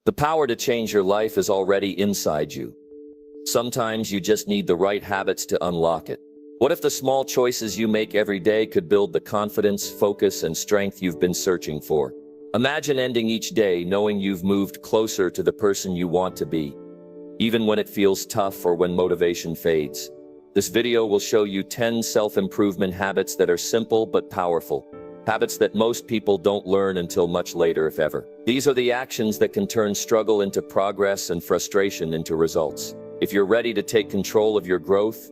The power to change your life is already inside you. Sometimes you just need the right habits to unlock it. What if the small choices you make every day could build the confidence, focus, and strength you've been searching for? Imagine ending each day knowing you've moved closer to the person you want to be, even when it feels tough or when motivation fades. This video will show you 10 self-improvement habits that are simple but powerful. Habits that most people don't learn until much later, if ever. These are the actions that can turn struggle into progress and frustration into results. If you're ready to take control of your growth,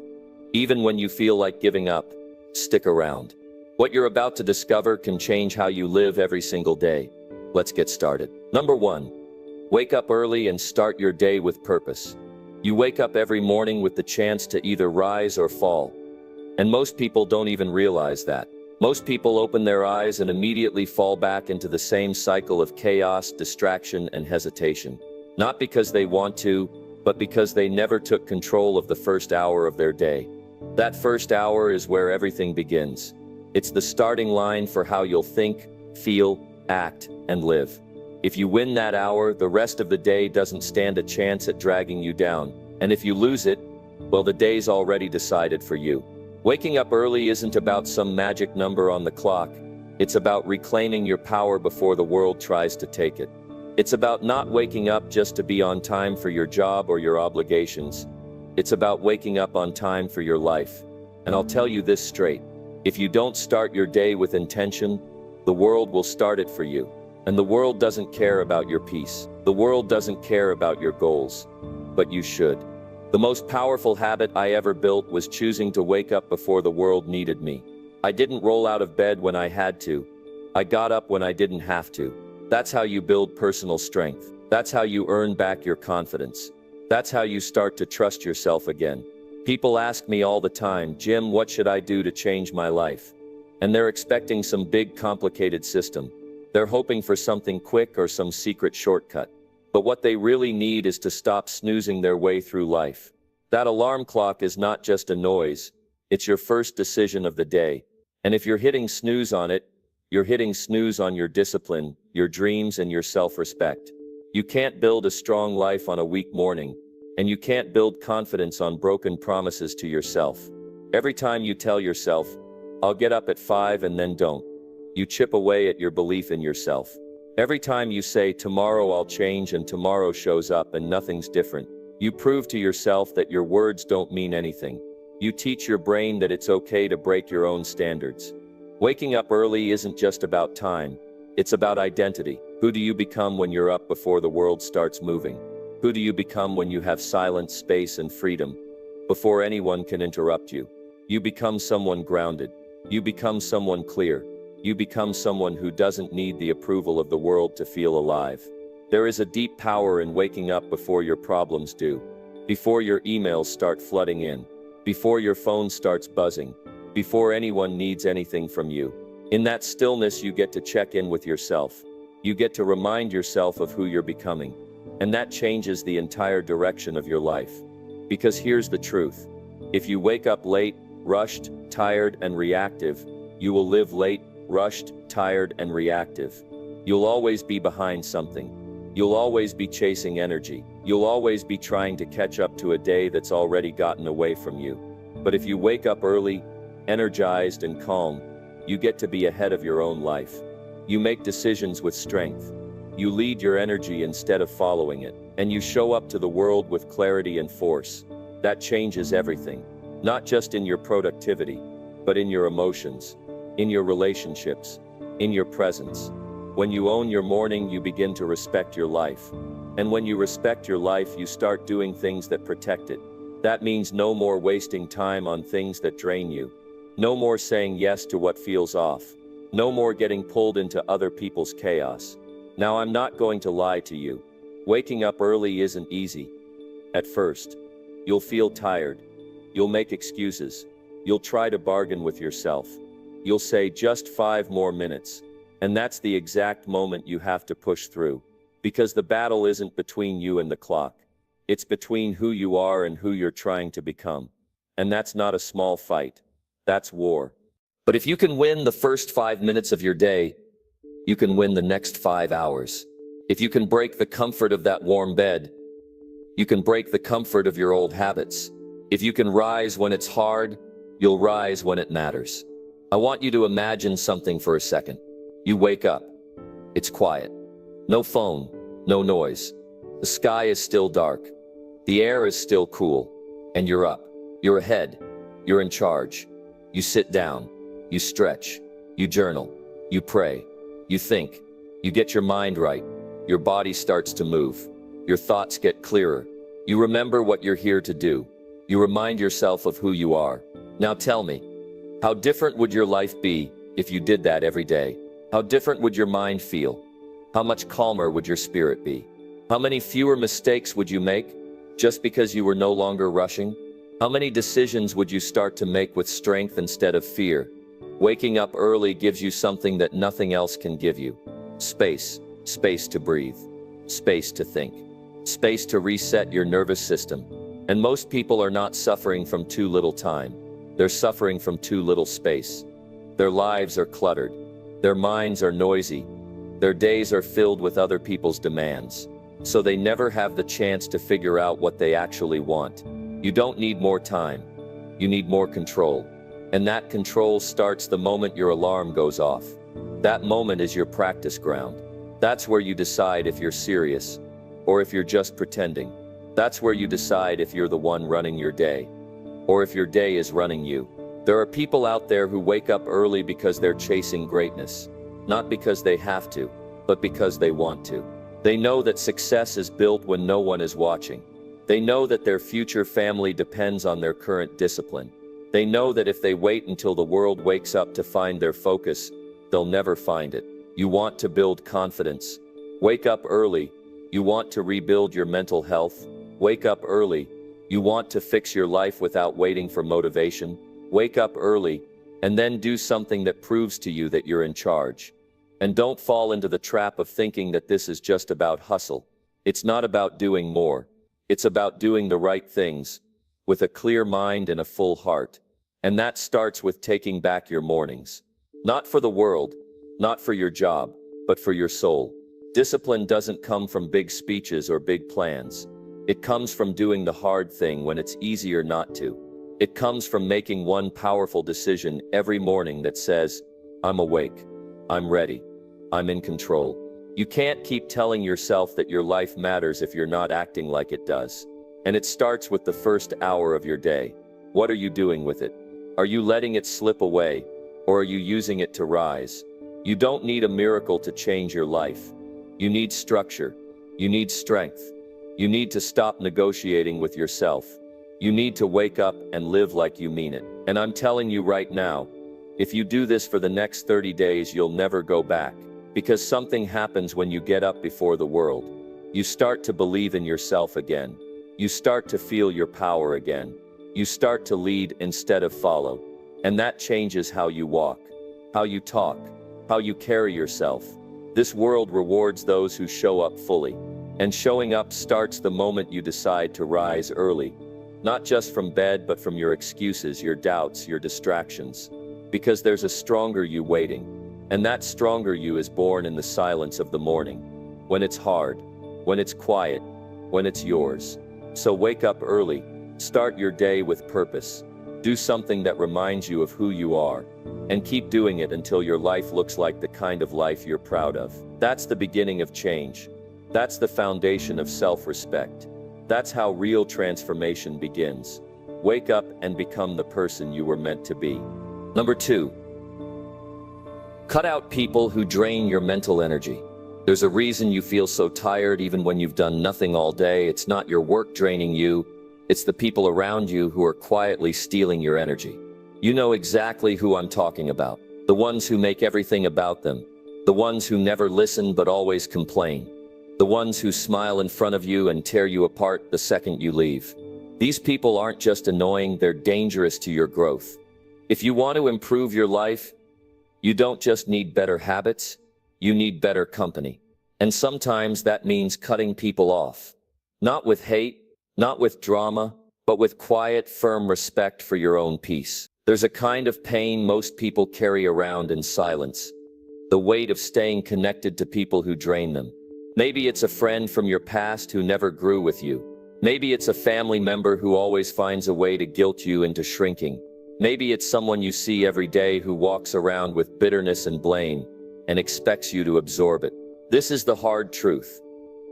even when you feel like giving up, stick around. What you're about to discover can change how you live every single day. Let's get started. Number 1. Wake up early and start your day with purpose. You wake up every morning with the chance to either rise or fall. And most people don't even realize that. Most people open their eyes and immediately fall back into the same cycle of chaos, distraction, and hesitation. Not because they want to, but because they never took control of the first hour of their day. That first hour is where everything begins. It's the starting line for how you'll think, feel, act, and live. If you win that hour, the rest of the day doesn't stand a chance at dragging you down. And if you lose it, well, the day's already decided for you. Waking up early isn't about some magic number on the clock. It's about reclaiming your power before the world tries to take it. It's about not waking up just to be on time for your job or your obligations. It's about waking up on time for your life. And I'll tell you this straight. If you don't start your day with intention, the world will start it for you. And the world doesn't care about your peace. The world doesn't care about your goals. But you should. The most powerful habit I ever built was choosing to wake up before the world needed me. I didn't roll out of bed when I had to. I got up when I didn't have to. That's how you build personal strength. That's how you earn back your confidence. That's how you start to trust yourself again. People ask me all the time, Jim, what should I do to change my life? And they're expecting some big, complicated system. They're hoping for something quick or some secret shortcut. But what they really need is to stop snoozing their way through life. That alarm clock is not just a noise. It's your first decision of the day. And if you're hitting snooze on it, you're hitting snooze on your discipline, your dreams, and your self-respect. You can't build a strong life on a weak morning, and you can't build confidence on broken promises to yourself. Every time you tell yourself, I'll get up at 5 and then don't, you chip away at your belief in yourself. Every time you say, tomorrow I'll change, and tomorrow shows up and nothing's different, you prove to yourself that your words don't mean anything. You teach your brain that it's okay to break your own standards. Waking up early isn't just about time. It's about identity. Who do you become when you're up before the world starts moving? Who do you become when you have silence, space, and freedom, before anyone can interrupt you? You become someone grounded. You become someone clear. You become someone who doesn't need the approval of the world to feel alive. There is a deep power in waking up before your problems do, before your emails start flooding in, before your phone starts buzzing, before anyone needs anything from you. In that stillness, you get to check in with yourself. You get to remind yourself of who you're becoming. And that changes the entire direction of your life. Because here's the truth. If you wake up late, rushed, tired, and reactive, you will live late, rushed, tired, and reactive. You'll always be behind something. You'll always be chasing energy. You'll always be trying to catch up to a day that's already gotten away from you. But if you wake up early, energized and calm, you get to be ahead of your own life. You make decisions with strength. You lead your energy instead of following it. And you show up to the world with clarity and force. That changes everything. Not just in your productivity, but in your emotions, in your relationships, in your presence. When you own your morning, you begin to respect your life. And when you respect your life, you start doing things that protect it. That means no more wasting time on things that drain you. No more saying yes to what feels off. No more getting pulled into other people's chaos. Now, I'm not going to lie to you. Waking up early isn't easy. At first, you'll feel tired. You'll make excuses. You'll try to bargain with yourself. You'll say just 5 more minutes. And that's the exact moment you have to push through. Because the battle isn't between you and the clock. It's between who you are and who you're trying to become. And that's not a small fight. That's war. But if you can win the first 5 minutes of your day, you can win the next 5 hours. If you can break the comfort of that warm bed, you can break the comfort of your old habits. If you can rise when it's hard, you'll rise when it matters. I want you to imagine something for a second. You wake up. It's quiet. No phone, no noise. The sky is still dark. The air is still cool. And you're up. You're ahead. You're in charge. You sit down. You stretch. You journal. You pray. You think. You get your mind right. Your body starts to move. Your thoughts get clearer. You remember what you're here to do. You remind yourself of who you are. Now tell me, how different would your life be if you did that every day? How different would your mind feel? How much calmer would your spirit be? How many fewer mistakes would you make just because you were no longer rushing? How many decisions would you start to make with strength instead of fear? Waking up early gives you something that nothing else can give you. Space. Space to breathe. Space to think. Space to reset your nervous system. And most people are not suffering from too little time. They're suffering from too little space. Their lives are cluttered. Their minds are noisy. Their days are filled with other people's demands. So they never have the chance to figure out what they actually want. You don't need more time. You need more control. And that control starts the moment your alarm goes off. That moment is your practice ground. That's where you decide if you're serious or if you're just pretending. That's where you decide if you're the one running your day or if your day is running you. There are people out there who wake up early because they're chasing greatness, not because they have to, but because they want to. They know that success is built when no one is watching. They know that their future family depends on their current discipline. They know that if they wait until the world wakes up to find their focus, they'll never find it. You want to build confidence. Wake up early. You want to rebuild your mental health. Wake up early. You want to fix your life without waiting for motivation. Wake up early, and then do something that proves to you that you're in charge. And don't fall into the trap of thinking that this is just about hustle. It's not about doing more. It's about doing the right things, with a clear mind and a full heart. And that starts with taking back your mornings. Not for the world, not for your job, but for your soul. Discipline doesn't come from big speeches or big plans. It comes from doing the hard thing when it's easier not to. It comes from making one powerful decision every morning that says, I'm awake, I'm ready, I'm in control. You can't keep telling yourself that your life matters if you're not acting like it does. And it starts with the first hour of your day. What are you doing with it? Are you letting it slip away, or are you using it to rise? You don't need a miracle to change your life. You need structure. You need strength. You need to stop negotiating with yourself. You need to wake up and live like you mean it. And I'm telling you right now, if you do this for the next 30 days, you'll never go back. Because something happens when you get up before the world. You start to believe in yourself again. You start to feel your power again. You start to lead instead of follow. And that changes how you walk, how you talk, how you carry yourself. This world rewards those who show up fully. And showing up starts the moment you decide to rise early. Not just from bed, but from your excuses, your doubts, your distractions. Because there's a stronger you waiting. And that stronger you is born in the silence of the morning. When it's hard, when it's quiet, when it's yours. So wake up early. Start your day with purpose. Do something that reminds you of who you are. And keep doing it until your life looks like the kind of life you're proud of. That's the beginning of change. That's the foundation of self-respect. That's how real transformation begins. Wake up and become the person you were meant to be. Number 2. Cut out people who drain your mental energy. There's a reason you feel so tired even when you've done nothing all day. It's not your work draining you. It's the people around you who are quietly stealing your energy. You know exactly who I'm talking about. The ones who make everything about them. The ones who never listen but always complain. The ones who smile in front of you and tear you apart the second you leave. These people aren't just annoying, they're dangerous to your growth. If you want to improve your life, you don't just need better habits, you need better company. And sometimes that means cutting people off. Not with hate, not with drama, but with quiet, firm respect for your own peace. There's a kind of pain most people carry around in silence. The weight of staying connected to people who drain them. Maybe it's a friend from your past who never grew with you. Maybe it's a family member who always finds a way to guilt you into shrinking. Maybe it's someone you see every day who walks around with bitterness and blame and expects you to absorb it. This is the hard truth.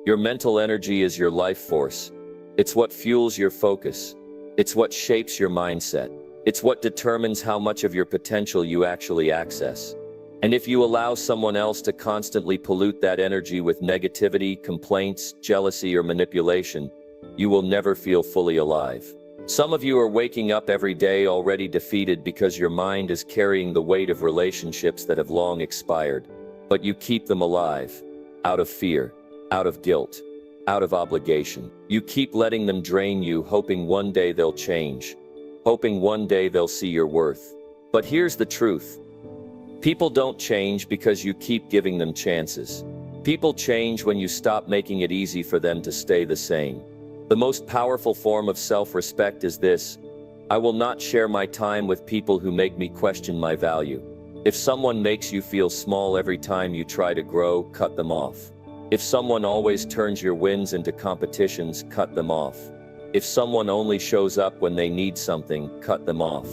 Your mental energy is your life force. It's what fuels your focus. It's what shapes your mindset. It's what determines how much of your potential you actually access. And if you allow someone else to constantly pollute that energy with negativity, complaints, jealousy, or manipulation, you will never feel fully alive. Some of you are waking up every day already defeated because your mind is carrying the weight of relationships that have long expired. But you keep them alive, out of fear, out of guilt, out of obligation. You keep letting them drain you, hoping one day they'll change, hoping one day they'll see your worth. But here's the truth. People don't change because you keep giving them chances. People change when you stop making it easy for them to stay the same. The most powerful form of self-respect is this: I will not share my time with people who make me question my value. If someone makes you feel small every time you try to grow, cut them off. If someone always turns your wins into competitions, cut them off. If someone only shows up when they need something, cut them off.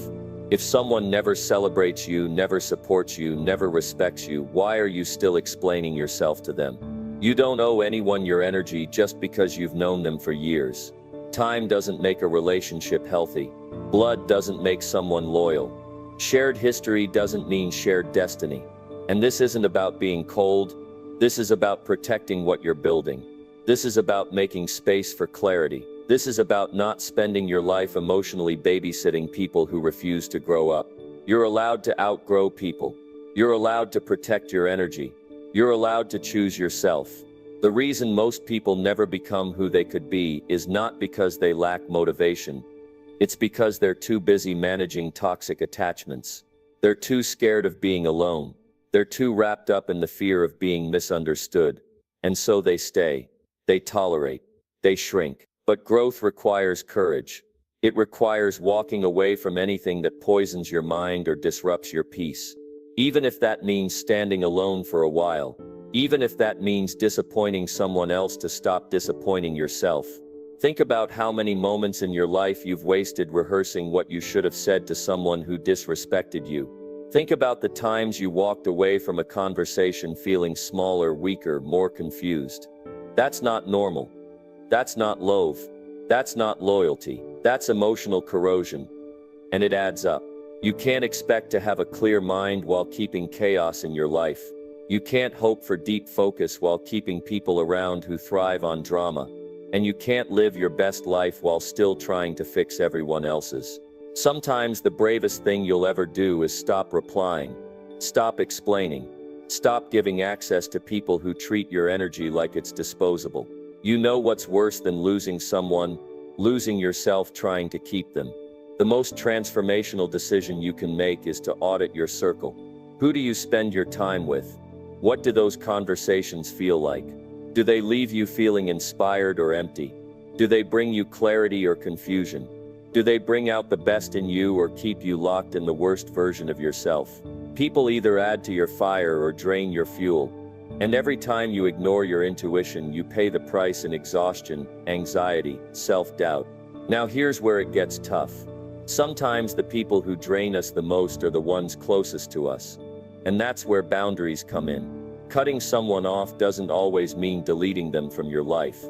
If someone never celebrates you, never supports you, never respects you, why are you still explaining yourself to them? You don't owe anyone your energy just because you've known them for years. Time doesn't make a relationship healthy. Blood doesn't make someone loyal. Shared history doesn't mean shared destiny. And this isn't about being cold. This is about protecting what you're building. This is about making space for clarity. This is about not spending your life emotionally babysitting people who refuse to grow up. You're allowed to outgrow people. You're allowed to protect your energy. You're allowed to choose yourself. The reason most people never become who they could be is not because they lack motivation. It's because they're too busy managing toxic attachments. They're too scared of being alone. They're too wrapped up in the fear of being misunderstood. And so they stay. They tolerate. They shrink. But growth requires courage. It requires walking away from anything that poisons your mind or disrupts your peace. Even if that means standing alone for a while. Even if that means disappointing someone else to stop disappointing yourself. Think about how many moments in your life you've wasted rehearsing what you should have said to someone who disrespected you. Think about the times you walked away from a conversation feeling smaller, weaker, more confused. That's not normal. That's not love. That's not loyalty. That's emotional corrosion. And it adds up. You can't expect to have a clear mind while keeping chaos in your life. You can't hope for deep focus while keeping people around who thrive on drama. And you can't live your best life while still trying to fix everyone else's. Sometimes the bravest thing you'll ever do is stop replying. Stop explaining. Stop giving access to people who treat your energy like it's disposable. You know what's worse than losing someone? Losing yourself trying to keep them. The most transformational decision you can make is to audit your circle. Who do you spend your time with? What do those conversations feel like? Do they leave you feeling inspired or empty? Do they bring you clarity or confusion? Do they bring out the best in you or keep you locked in the worst version of yourself? People either add to your fire or drain your fuel. And every time you ignore your intuition, you pay the price in exhaustion, anxiety, self-doubt. Now here's where it gets tough. Sometimes the people who drain us the most are the ones closest to us. And that's where boundaries come in. Cutting someone off doesn't always mean deleting them from your life.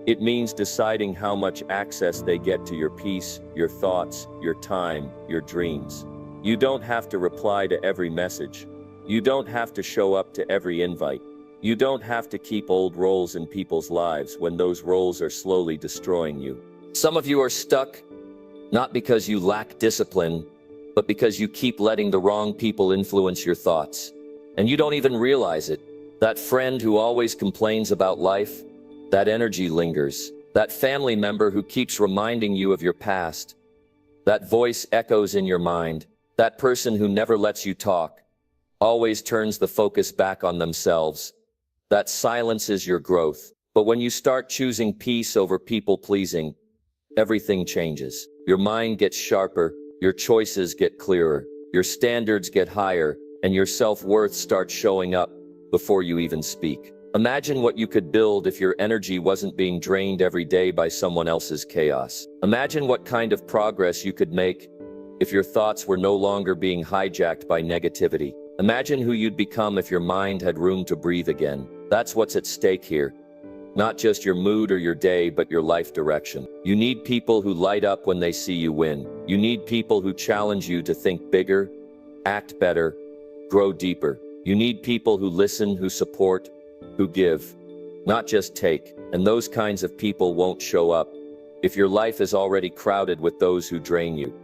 It means deciding how much access they get to your peace, your thoughts, your time, your dreams. You don't have to reply to every message. You don't have to show up to every invite. You don't have to keep old roles in people's lives when those roles are slowly destroying you. Some of you are stuck, not because you lack discipline, but because you keep letting the wrong people influence your thoughts. And you don't even realize it. That friend who always complains about life, that energy lingers. That family member who keeps reminding you of your past. That voice echoes in your mind. That person who never lets you talk, always turns the focus back on themselves. That silences your growth. But when you start choosing peace over people-pleasing, everything changes. Your mind gets sharper, your choices get clearer, your standards get higher, and your self-worth starts showing up before you even speak. Imagine what you could build if your energy wasn't being drained every day by someone else's chaos. Imagine what kind of progress you could make if your thoughts were no longer being hijacked by negativity. Imagine who you'd become if your mind had room to breathe again. That's what's at stake here. Not just your mood or your day, but your life direction. You need people who light up when they see you win. You need people who challenge you to think bigger, act better, grow deeper. You need people who listen, who support, who give, not just take. And those kinds of people won't show up if your life is already crowded with those who drain you.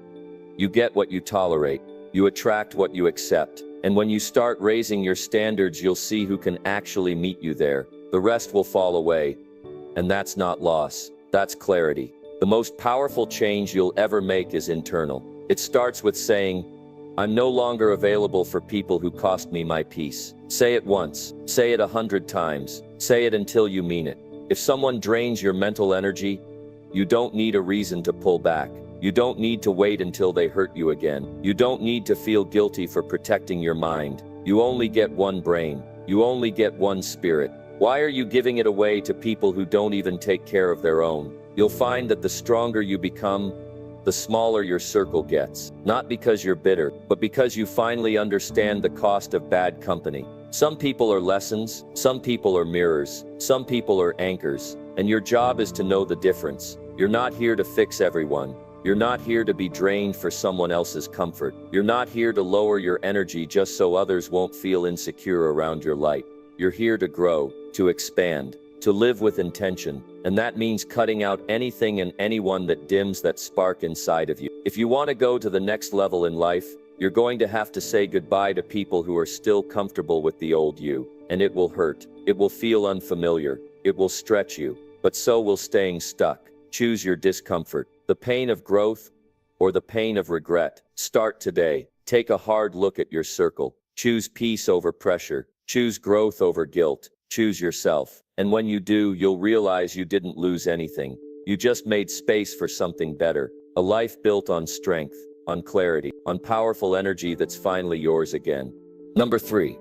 You get what you tolerate. You attract what you accept. And when you start raising your standards, you'll see who can actually meet you there. The rest will fall away. And that's not loss. That's clarity. The most powerful change you'll ever make is internal. It starts with saying, I'm no longer available for people who cost me my peace. Say it once. Say it 100 times. Say it until you mean it. If someone drains your mental energy, you don't need a reason to pull back. You don't need to wait until they hurt you again. You don't need to feel guilty for protecting your mind. You only get one brain. You only get one spirit. Why are you giving it away to people who don't even take care of their own? You'll find that the stronger you become, the smaller your circle gets. Not because you're bitter, but because you finally understand the cost of bad company. Some people are lessons, some people are mirrors, some people are anchors, and your job is to know the difference. You're not here to fix everyone. You're not here to be drained for someone else's comfort. You're not here to lower your energy just so others won't feel insecure around your light. You're here to grow, to expand, to live with intention, and that means cutting out anything and anyone that dims that spark inside of you. If you want to go to the next level in life, you're going to have to say goodbye to people who are still comfortable with the old you, and it will hurt. It will feel unfamiliar. It will stretch you, but so will staying stuck. Choose your discomfort, the pain of growth or the pain of regret. Start today. Take a hard look at your circle. Choose peace over pressure. Choose growth over guilt. Choose yourself. And when you do, you'll realize you didn't lose anything. You just made space for something better. A life built on strength, on clarity, on powerful energy that's finally yours again. Number 3.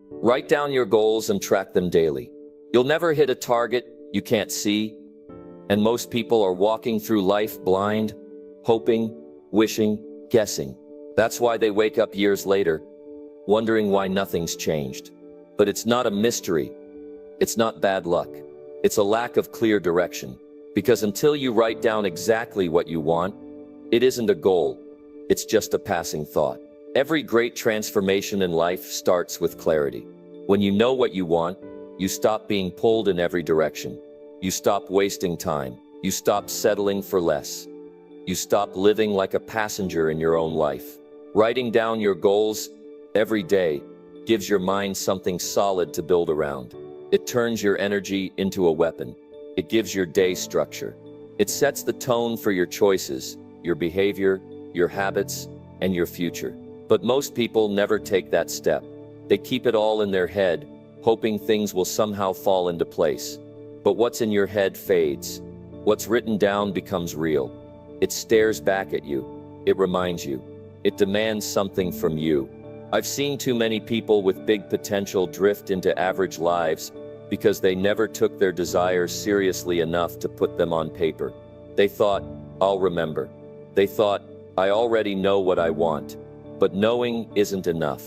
Write down your goals and track them daily. You'll never hit a target you can't see, and most people are walking through life blind, hoping, wishing, guessing. That's why they wake up years later, wondering why nothing's changed. But it's not a mystery. It's not bad luck. It's a lack of clear direction. Because until you write down exactly what you want, it isn't a goal. It's just a passing thought. Every great transformation in life starts with clarity. When you know what you want, you stop being pulled in every direction. You stop wasting time. You stop settling for less. You stop living like a passenger in your own life. Writing down your goals every day gives your mind something solid to build around. It turns your energy into a weapon. It gives your day structure. It sets the tone for your choices, your behavior, your habits, and your future. But most people never take that step. They keep it all in their head, hoping things will somehow fall into place. But what's in your head fades. What's written down becomes real. It stares back at you. It reminds you. It demands something from you. I've seen too many people with big potential drift into average lives because they never took their desires seriously enough to put them on paper. They thought, I'll remember. They thought, I already know what I want. But knowing isn't enough.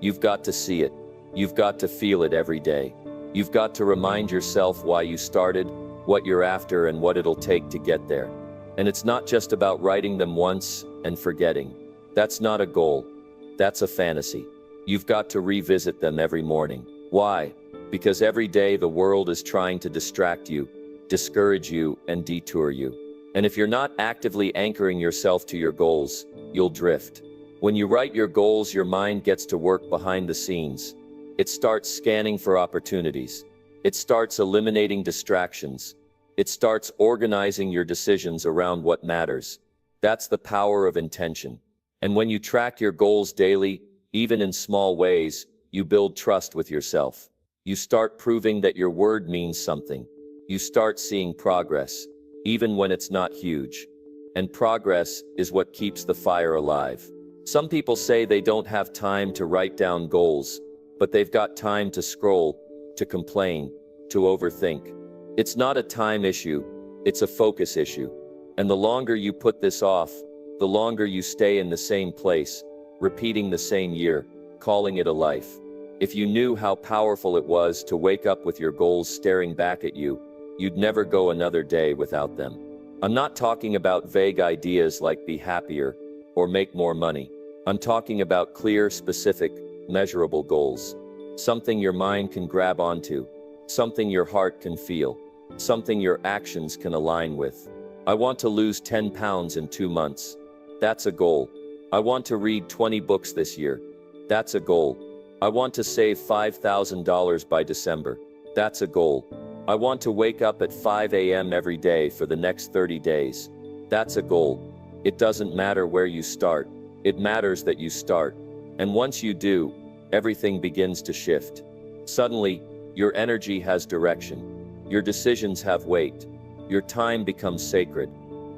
You've got to see it. You've got to feel it every day. You've got to remind yourself why you started, what you're after, and what it'll take to get there. And it's not just about writing them once and forgetting. That's not a goal. That's a fantasy. You've got to revisit them every morning. Why? Because every day the world is trying to distract you, discourage you, and detour you. And if you're not actively anchoring yourself to your goals, you'll drift. When you write your goals, your mind gets to work behind the scenes. It starts scanning for opportunities. It starts eliminating distractions. It starts organizing your decisions around what matters. That's the power of intention. And when you track your goals daily, even in small ways, you build trust with yourself. You start proving that your word means something. You start seeing progress, even when it's not huge. And progress is what keeps the fire alive. Some people say they don't have time to write down goals, but they've got time to scroll, to complain, to overthink. It's not a time issue, it's a focus issue. And the longer you put this off, the longer you stay in the same place, repeating the same year, calling it a life. If you knew how powerful it was to wake up with your goals staring back at you, you'd never go another day without them. I'm not talking about vague ideas like be happier or make more money. I'm talking about clear, specific, measurable goals. Something your mind can grab onto, something your heart can feel, something your actions can align with. I want to lose 10 pounds in 2 months. That's a goal. I want to read 20 books this year. That's a goal. I want to save $5,000 by December. That's a goal. I want to wake up at 5 a.m. every day for the next 30 days. That's a goal. It doesn't matter where you start. It matters that you start. And once you do, everything begins to shift. Suddenly, your energy has direction. Your decisions have weight. Your time becomes sacred.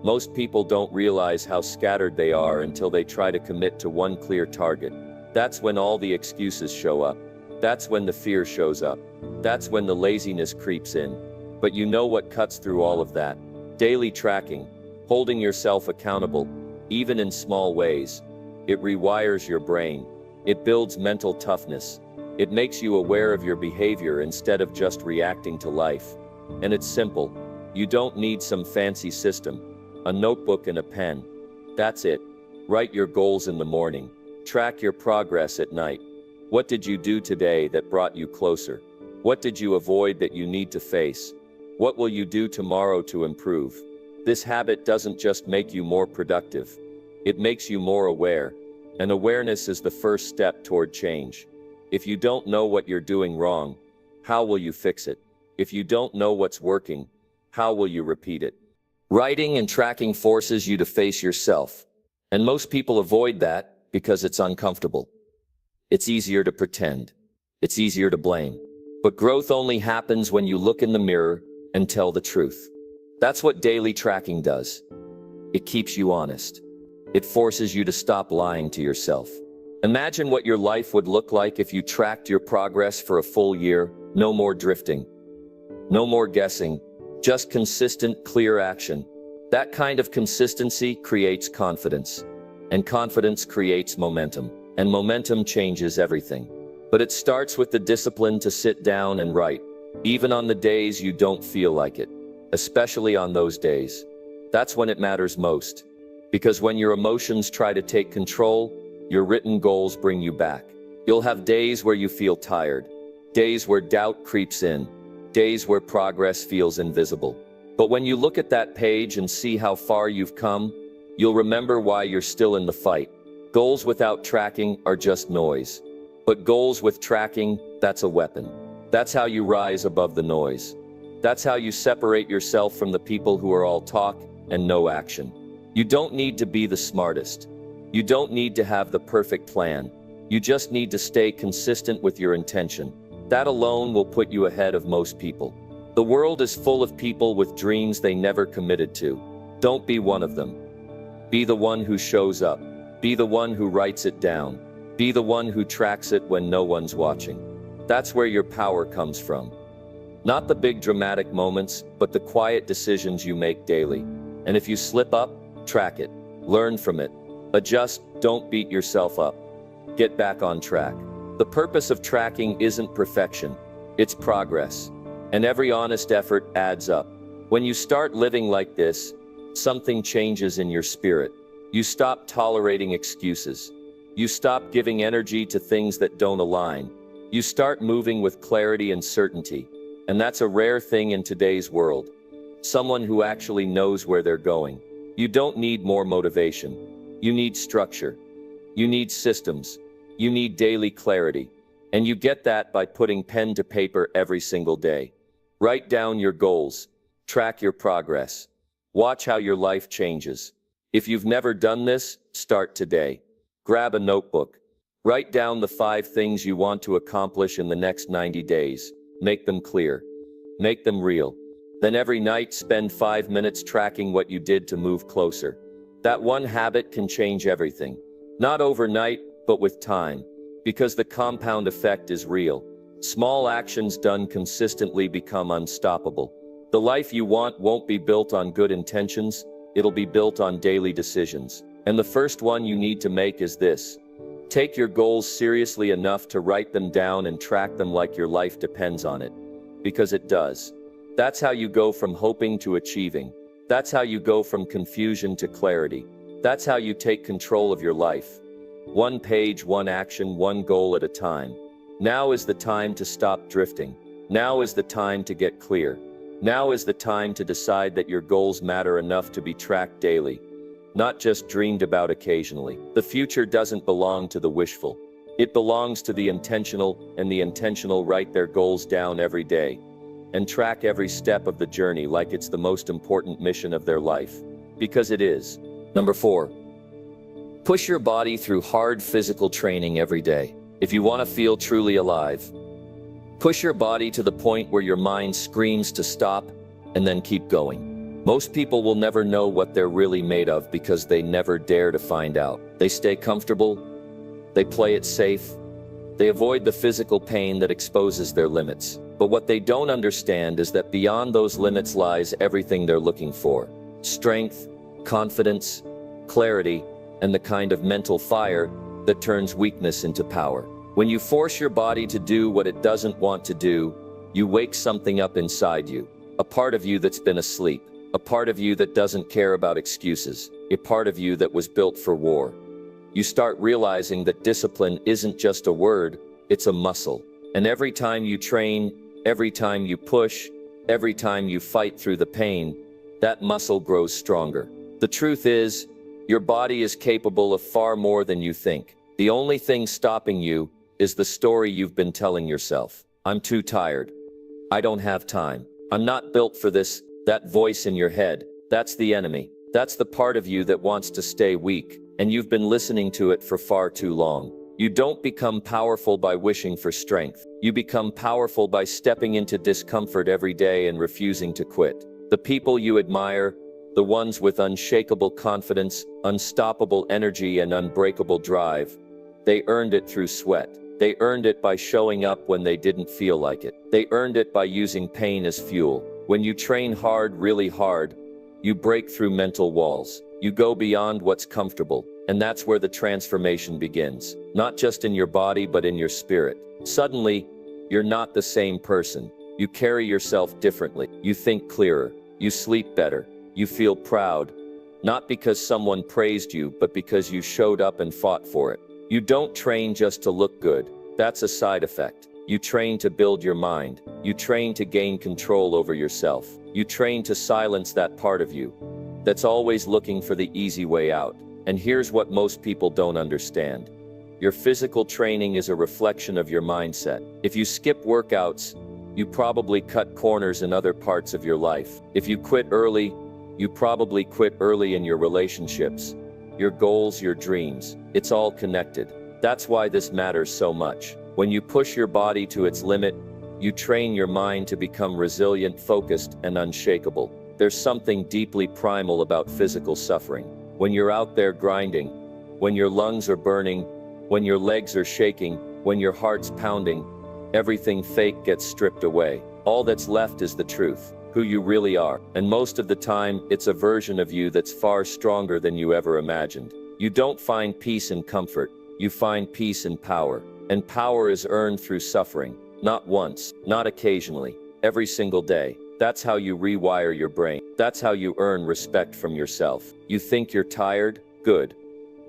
Most people don't realize how scattered they are until they try to commit to one clear target. That's when all the excuses show up. That's when the fear shows up. That's when the laziness creeps in. But you know what cuts through all of that? Daily tracking, holding yourself accountable, even in small ways. It rewires your brain. It builds mental toughness. It makes you aware of your behavior instead of just reacting to life. And it's simple. You don't need some fancy system. A notebook and a pen. That's it. Write your goals in the morning. Track your progress at night. What did you do today that brought you closer? What did you avoid that you need to face? What will you do tomorrow to improve? This habit doesn't just make you more productive. It makes you more aware. And awareness is the first step toward change. If you don't know what you're doing wrong, how will you fix it? If you don't know what's working, how will you repeat it? Writing and tracking forces you to face yourself. And most people avoid that because it's uncomfortable. It's easier to pretend. It's easier to blame. But growth only happens when you look in the mirror and tell the truth. That's what daily tracking does. It keeps you honest. It forces you to stop lying to yourself. Imagine what your life would look like if you tracked your progress for a full year. No more drifting. No more guessing. Just consistent, clear action. That kind of consistency creates confidence. And confidence creates momentum. And momentum changes everything. But it starts with the discipline to sit down and write, even on the days you don't feel like it. Especially on those days. That's when it matters most. Because when your emotions try to take control, your written goals bring you back. You'll have days where you feel tired. Days where doubt creeps in. Days where progress feels invisible. But when you look at that page and see how far you've come, you'll remember why you're still in the fight. Goals without tracking are just noise. But goals with tracking, that's a weapon. That's how you rise above the noise. That's how you separate yourself from the people who are all talk and no action. You don't need to be the smartest. You don't need to have the perfect plan. You just need to stay consistent with your intention. That alone will put you ahead of most people. The world is full of people with dreams they never committed to. Don't be one of them. Be the one who shows up. Be the one who writes it down. Be the one who tracks it when no one's watching. That's where your power comes from. Not the big dramatic moments, but the quiet decisions you make daily. And if you slip up, track it. Learn from it. Adjust, don't beat yourself up. Get back on track. The purpose of tracking isn't perfection. It's progress. And every honest effort adds up. When you start living like this, something changes in your spirit. You stop tolerating excuses. You stop giving energy to things that don't align. You start moving with clarity and certainty. And that's a rare thing in today's world. Someone who actually knows where they're going. You don't need more motivation. You need structure. You need systems. You need daily clarity. And you get that by putting pen to paper every single day. Write down your goals. Track your progress. Watch how your life changes. If you've never done this, start today. Grab a notebook. Write down the 5 things you want to accomplish in the next 90 days. Make them clear. Make them real. Then every night spend 5 minutes tracking what you did to move closer. That one habit can change everything. Not overnight, but with time. Because the compound effect is real. Small actions done consistently become unstoppable. The life you want won't be built on good intentions, it'll be built on daily decisions. And the first one you need to make is this. Take your goals seriously enough to write them down and track them like your life depends on it. Because it does. That's how you go from hoping to achieving. That's how you go from confusion to clarity. That's how you take control of your life. One page, one action, one goal at a time. Now is the time to stop drifting. Now is the time to get clear. Now is the time to decide that your goals matter enough to be tracked daily, not just dreamed about occasionally. The future doesn't belong to the wishful. It belongs to the intentional, and the intentional write their goals down every day and track every step of the journey like it's the most important mission of their life. Because it is. Number 4. Push your body through hard physical training every day. If you want to feel truly alive, push your body to the point where your mind screams to stop and then keep going. Most people will never know what they're really made of because they never dare to find out. They stay comfortable, they play it safe, they avoid the physical pain that exposes their limits. But what they don't understand is that beyond those limits lies everything they're looking for. Strength, confidence, clarity, and the kind of mental fire that turns weakness into power. When you force your body to do what it doesn't want to do, you wake something up inside you. A part of you that's been asleep. A part of you that doesn't care about excuses. A part of you that was built for war. You start realizing that discipline isn't just a word, it's a muscle. And every time you train, every time you push, every time you fight through the pain, that muscle grows stronger. The truth is, your body is capable of far more than you think. The only thing stopping you is the story you've been telling yourself. I'm too tired. I don't have time. I'm not built for this. That voice in your head, that's the enemy. That's the part of you that wants to stay weak, and you've been listening to it for far too long. You don't become powerful by wishing for strength. You become powerful by stepping into discomfort every day and refusing to quit. The people you admire, the ones with unshakable confidence, unstoppable energy, and unbreakable drive, they earned it through sweat. They earned it by showing up when they didn't feel like it. They earned it by using pain as fuel. When you train hard, really hard, you break through mental walls. You go beyond what's comfortable. And that's where the transformation begins. Not just in your body, but in your spirit. Suddenly, you're not the same person. You carry yourself differently. You think clearer. You sleep better. You feel proud. Not because someone praised you, but because you showed up and fought for it. You don't train just to look good. That's a side effect. You train to build your mind. You train to gain control over yourself. You train to silence that part of you that's always looking for the easy way out. And here's what most people don't understand. Your physical training is a reflection of your mindset. If you skip workouts, you probably cut corners in other parts of your life. If you quit early, you probably quit early in your relationships, your goals, your dreams. It's all connected. That's why this matters so much. When you push your body to its limit, you train your mind to become resilient, focused, and unshakable. There's something deeply primal about physical suffering. When you're out there grinding, when your lungs are burning, when your legs are shaking, when your heart's pounding, everything fake gets stripped away. All that's left is the truth, who you really are. And most of the time, it's a version of you that's far stronger than you ever imagined. You don't find peace in comfort, you find peace in power. And power is earned through suffering. Not once, not occasionally, every single day. That's how you rewire your brain. That's how you earn respect from yourself. You think you're tired? Good.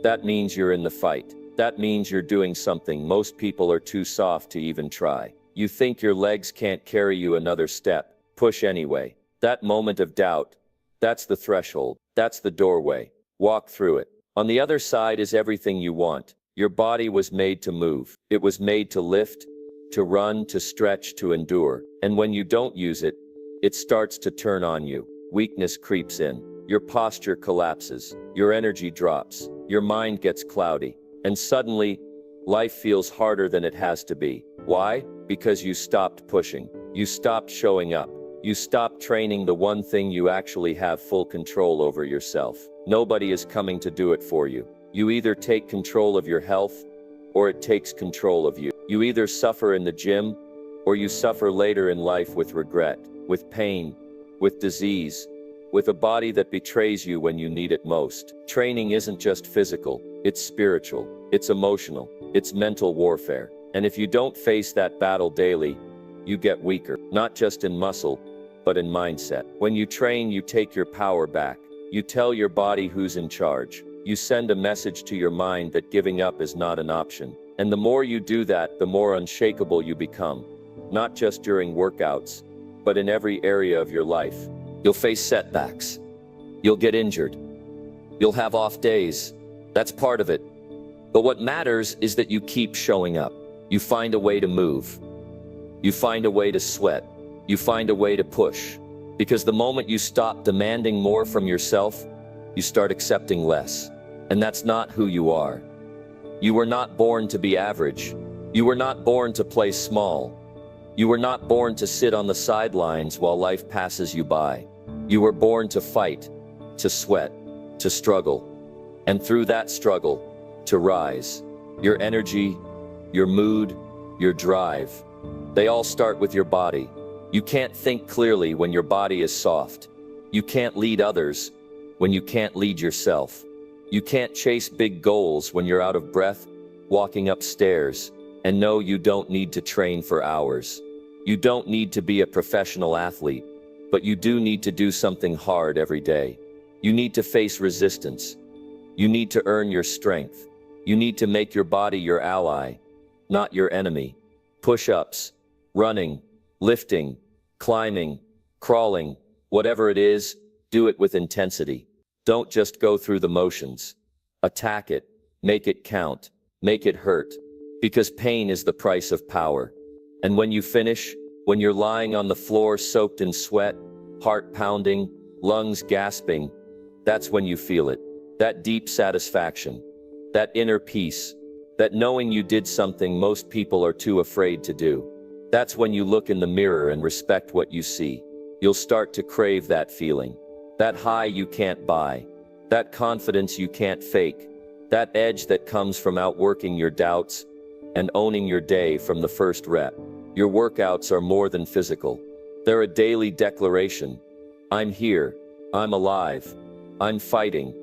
That means you're in the fight. That means you're doing something most people are too soft to even try. You think your legs can't carry you another step? Push anyway. That moment of doubt, that's the threshold. That's the doorway. Walk through it. On the other side is everything you want. Your body was made to move. It was made to lift, to run, to stretch, to endure. And when you don't use it, it starts to turn on you. Weakness creeps in. Your posture collapses. Your energy drops. Your mind gets cloudy. And suddenly, life feels harder than it has to be. Why? Because you stopped pushing. You stopped showing up. You stopped training the one thing you actually have full control over: yourself. Nobody is coming to do it for you. You either take control of your health, or it takes control of you. You either suffer in the gym, or you suffer later in life with regret, with pain, with disease, with a body that betrays you when you need it most. Training isn't just physical, it's spiritual, it's emotional, it's mental warfare. And if you don't face that battle daily, you get weaker, not just in muscle, but in mindset. When you train, you take your power back. You tell your body who's in charge. You send a message to your mind that giving up is not an option. And the more you do that, the more unshakable you become. Not just during workouts, but in every area of your life. You'll face setbacks. You'll get injured. You'll have off days. That's part of it. But what matters is that you keep showing up. You find a way to move. You find a way to sweat. You find a way to push. Because the moment you stop demanding more from yourself, you start accepting less. And that's not who you are. You were not born to be average. You were not born to play small. You were not born to sit on the sidelines while life passes you by. You were born to fight, to sweat, to struggle. And through that struggle, to rise. Your energy, your mood, your drive, they all start with your body. You can't think clearly when your body is soft. You can't lead others when you can't lead yourself. You can't chase big goals when you're out of breath, walking upstairs. And no, you don't need to train for hours. You don't need to be a professional athlete, but you do need to do something hard every day. You need to face resistance. You need to earn your strength. You need to make your body your ally, not your enemy. Push-ups, running, lifting, climbing, crawling, whatever it is, do it with intensity. Don't just go through the motions. Attack it, make it count, make it hurt. Because pain is the price of power. And when you finish, when you're lying on the floor soaked in sweat, heart pounding, lungs gasping, that's when you feel it. That deep satisfaction, that inner peace, that knowing you did something most people are too afraid to do. That's when you look in the mirror and respect what you see. You'll start to crave that feeling. That high you can't buy. That confidence you can't fake. That edge that comes from outworking your doubts and owning your day from the first rep. Your workouts are more than physical. They're a daily declaration. I'm here. I'm alive. I'm fighting.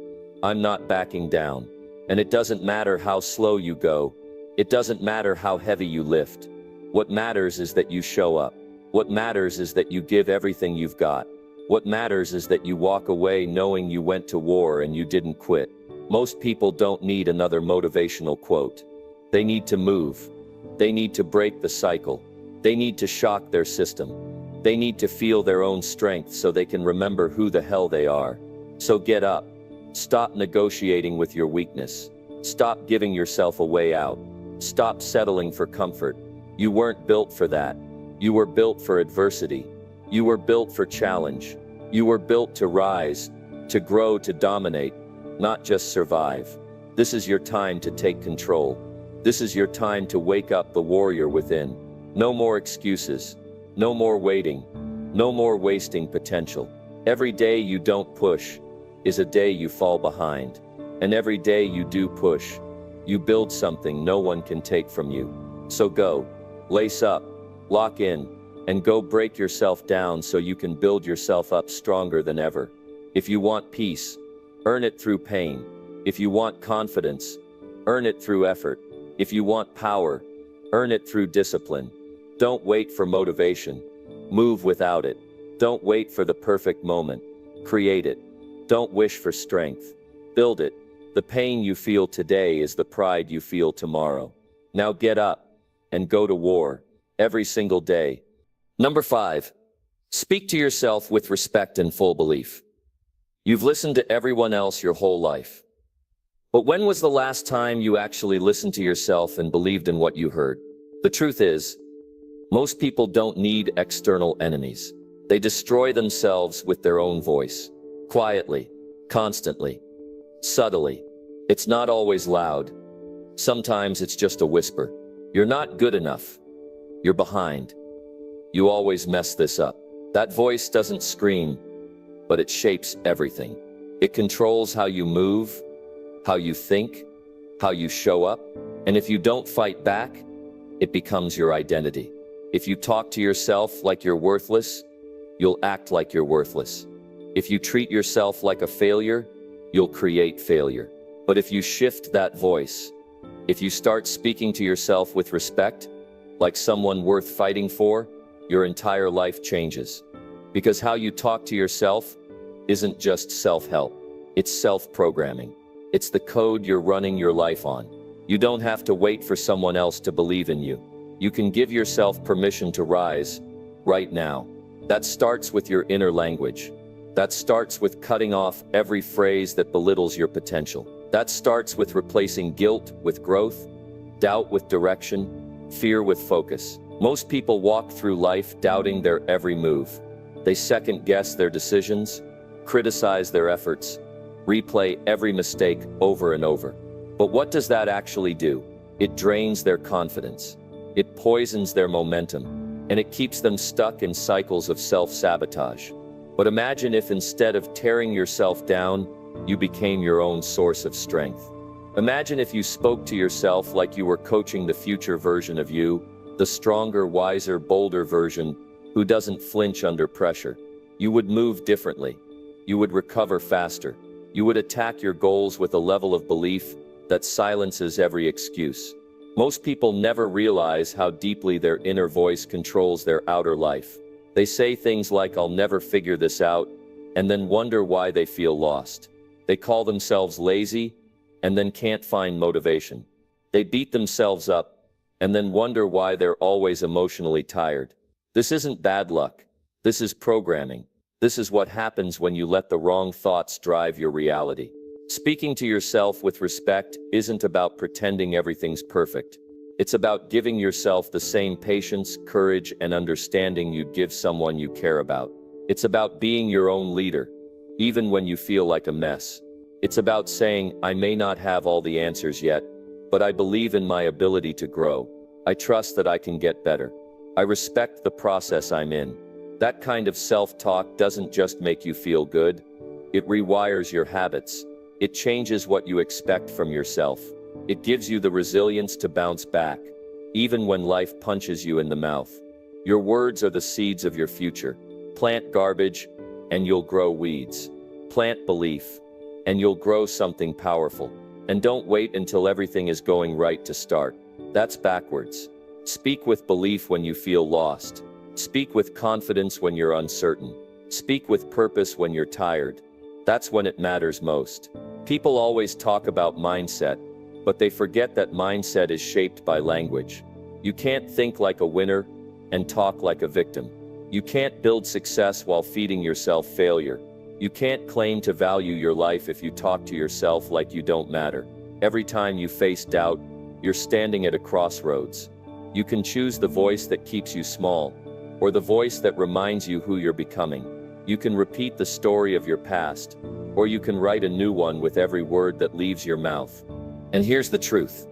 I'm not backing down. And it doesn't matter how slow you go. It doesn't matter how heavy you lift. What matters is that you show up. What matters is that you give everything you've got. What matters is that you walk away knowing you went to war and you didn't quit. Most people don't need another motivational quote. They need to move. They need to break the cycle. They need to shock their system. They need to feel their own strength so they can remember who the hell they are. So get up. Stop negotiating with your weakness. Stop giving yourself a way out. Stop settling for comfort. You weren't built for that. You were built for adversity. You were built for challenge. You were built to rise, to grow, to dominate, not just survive. This is your time to take control. This is your time to wake up the warrior within. No more excuses. No more waiting. No more wasting potential. Every day you don't push is a day you fall behind. And every day you do push, you build something no one can take from you. So go, lace up, lock in, and go break yourself down so you can build yourself up stronger than ever. If you want peace, earn it through pain. If you want confidence, earn it through effort. If you want power, earn it through discipline. Don't wait for motivation. Move without it. Don't wait for the perfect moment. Create it. Don't wish for strength. Build it. The pain you feel today is the pride you feel tomorrow. Now get up and go to war every single day. Number 5, speak to yourself with respect and full belief. You've listened to everyone else your whole life. But when was the last time you actually listened to yourself and believed in what you heard? The truth is, most people don't need external enemies. They destroy themselves with their own voice. Quietly, constantly, subtly. It's not always loud. Sometimes it's just a whisper. You're not good enough. You're behind. You always mess this up. That voice doesn't scream, but it shapes everything. It controls how you move, how you think, how you show up. And if you don't fight back, it becomes your identity. If you talk to yourself like you're worthless, you'll act like you're worthless. If you treat yourself like a failure, you'll create failure. But if you shift that voice, if you start speaking to yourself with respect, like someone worth fighting for, your entire life changes. Because how you talk to yourself isn't just self-help, it's self-programming. It's the code you're running your life on. You don't have to wait for someone else to believe in you. You can give yourself permission to rise right now. That starts with your inner language. That starts with cutting off every phrase that belittles your potential. That starts with replacing guilt with growth, doubt with direction, fear with focus. Most people walk through life doubting their every move. They second-guess their decisions, criticize their efforts, replay every mistake over and over. But what does that actually do? It drains their confidence. It poisons their momentum, and it keeps them stuck in cycles of self-sabotage. But imagine if instead of tearing yourself down, you became your own source of strength. Imagine if you spoke to yourself like you were coaching the future version of you, the stronger, wiser, bolder version who doesn't flinch under pressure. You would move differently. You would recover faster. You would attack your goals with a level of belief that silences every excuse. Most people never realize how deeply their inner voice controls their outer life. They say things like, "I'll never figure this out," and then wonder why they feel lost. They call themselves lazy, and then can't find motivation. They beat themselves up, and then wonder why they're always emotionally tired. This isn't bad luck. This is programming. This is what happens when you let the wrong thoughts drive your reality. Speaking to yourself with respect isn't about pretending everything's perfect. It's about giving yourself the same patience, courage, and understanding you'd give someone you care about. It's about being your own leader, even when you feel like a mess. It's about saying, "I may not have all the answers yet, but I believe in my ability to grow. I trust that I can get better. I respect the process I'm in." That kind of self-talk doesn't just make you feel good. It rewires your habits. It changes what you expect from yourself. It gives you the resilience to bounce back, even when life punches you in the mouth. Your words are the seeds of your future. Plant garbage, and you'll grow weeds. Plant belief, and you'll grow something powerful. And don't wait until everything is going right to start. That's backwards. Speak with belief when you feel lost. Speak with confidence when you're uncertain. Speak with purpose when you're tired. That's when it matters most. People always talk about mindset, but they forget that mindset is shaped by language. You can't think like a winner and talk like a victim. You can't build success while feeding yourself failure. You can't claim to value your life if you talk to yourself like you don't matter. Every time you face doubt, you're standing at a crossroads. You can choose the voice that keeps you small, or the voice that reminds you who you're becoming. You can repeat the story of your past, or you can write a new one with every word that leaves your mouth. And here's the truth.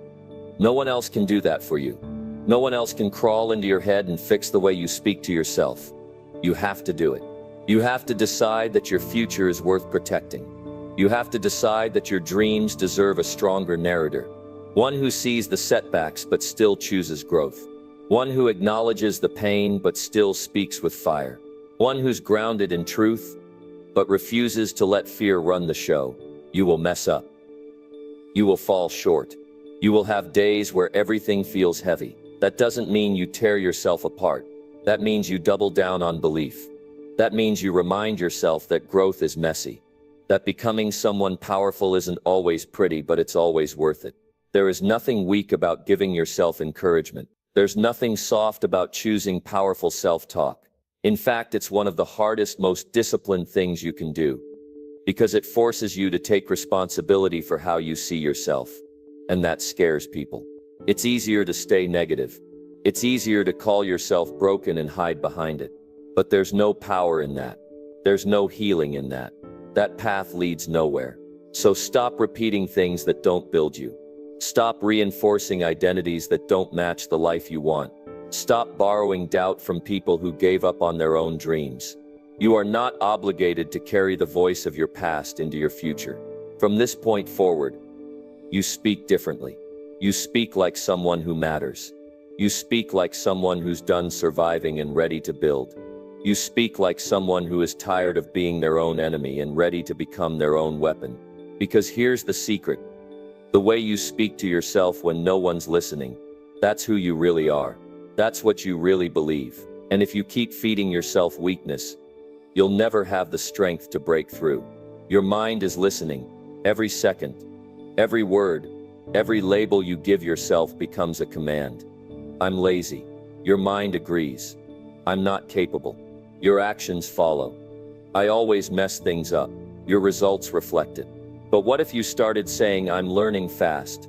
No one else can do that for you. No one else can crawl into your head and fix the way you speak to yourself. You have to do it. You have to decide that your future is worth protecting. You have to decide that your dreams deserve a stronger narrator. One who sees the setbacks but still chooses growth. One who acknowledges the pain but still speaks with fire. One who's grounded in truth but refuses to let fear run the show. You will mess up. You will fall short. You will have days where everything feels heavy. That doesn't mean you tear yourself apart. That means you double down on belief. That means you remind yourself that growth is messy. That becoming someone powerful isn't always pretty, but it's always worth it. There is nothing weak about giving yourself encouragement. There's nothing soft about choosing powerful self-talk. In fact, it's one of the hardest, most disciplined things you can do, because it forces you to take responsibility for how you see yourself. And that scares people. It's easier to stay negative. It's easier to call yourself broken and hide behind it. But there's no power in that. There's no healing in that. That path leads nowhere. So stop repeating things that don't build you. Stop reinforcing identities that don't match the life you want. Stop borrowing doubt from people who gave up on their own dreams. You are not obligated to carry the voice of your past into your future. From this point forward, you speak differently. You speak like someone who matters. You speak like someone who's done surviving and ready to build. You speak like someone who is tired of being their own enemy and ready to become their own weapon. Because here's the secret. The way you speak to yourself when no one's listening, that's who you really are. That's what you really believe. And if you keep feeding yourself weakness, you'll never have the strength to break through. Your mind is listening. Every second, every word, every label you give yourself becomes a command. I'm lazy. Your mind agrees. I'm not capable. Your actions follow. I always mess things up. Your results reflect it. But what if you started saying, I'm learning fast.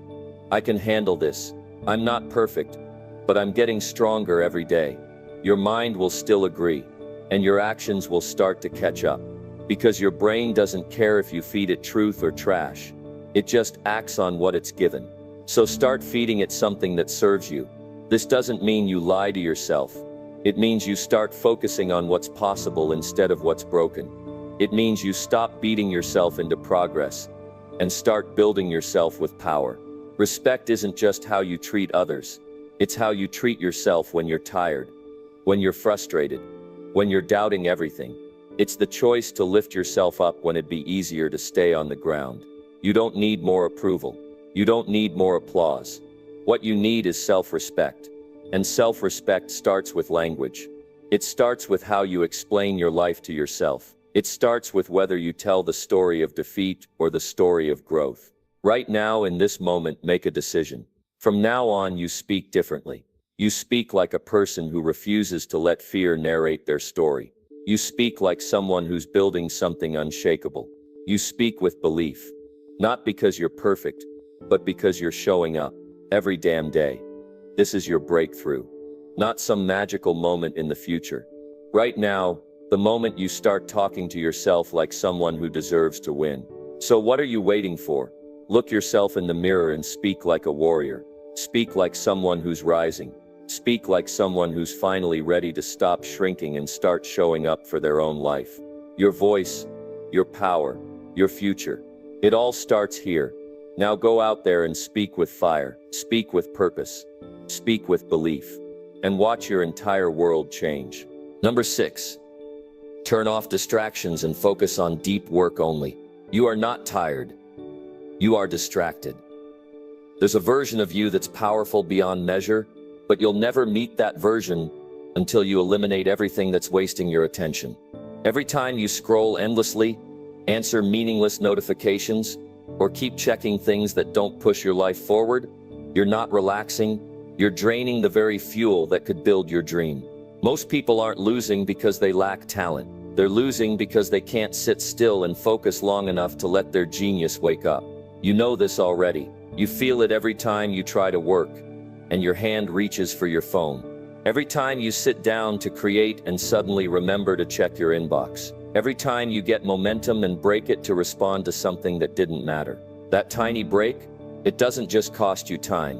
I can handle this. I'm not perfect, but I'm getting stronger every day. Your mind will still agree, and your actions will start to catch up. Because your brain doesn't care if you feed it truth or trash. It just acts on what it's given. So start feeding it something that serves you. This doesn't mean you lie to yourself. It means you start focusing on what's possible instead of what's broken. It means you stop beating yourself into progress and start building yourself with power. Respect isn't just how you treat others. It's how you treat yourself when you're tired, when you're frustrated, when you're doubting everything. It's the choice to lift yourself up when it'd be easier to stay on the ground. You don't need more approval. You don't need more applause. What you need is self-respect. And self-respect starts with language. It starts with how you explain your life to yourself. It starts with whether you tell the story of defeat or the story of growth. Right now, in this moment, make a decision. From now on, you speak differently. You speak like a person who refuses to let fear narrate their story. You speak like someone who's building something unshakable. You speak with belief. Not because you're perfect, but because you're showing up every damn day. This is your breakthrough, not some magical moment in the future. Right now, the moment you start talking to yourself like someone who deserves to win. So what are you waiting for? Look yourself in the mirror and speak like a warrior. Speak like someone who's rising. Speak like someone who's finally ready to stop shrinking and start showing up for their own life. Your voice, your power, your future. It all starts here. Now go out there and speak with fire. Speak with purpose. Speak with belief. And watch your entire world change. Number 6. Turn off distractions and focus on deep work only. You are not tired. You are distracted. There's a version of you that's powerful beyond measure, but you'll never meet that version until you eliminate everything that's wasting your attention. Every time you scroll endlessly, answer meaningless notifications, or keep checking things that don't push your life forward, you're not relaxing, you're draining the very fuel that could build your dream. Most people aren't losing because they lack talent. They're losing because they can't sit still and focus long enough to let their genius wake up. You know this already. You feel it every time you try to work, and your hand reaches for your phone. Every time you sit down to create and suddenly remember to check your inbox. Every time you get momentum and break it to respond to something that didn't matter. That tiny break, it doesn't just cost you time.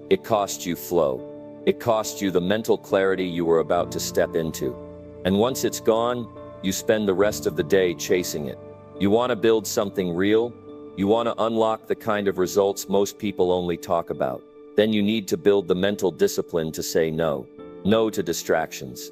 It costs you flow. It costs you the mental clarity you were about to step into. And once it's gone, you spend the rest of the day chasing it. You want to build something real? You want to unlock the kind of results most people only talk about. Then you need to build the mental discipline to say no. No to distractions.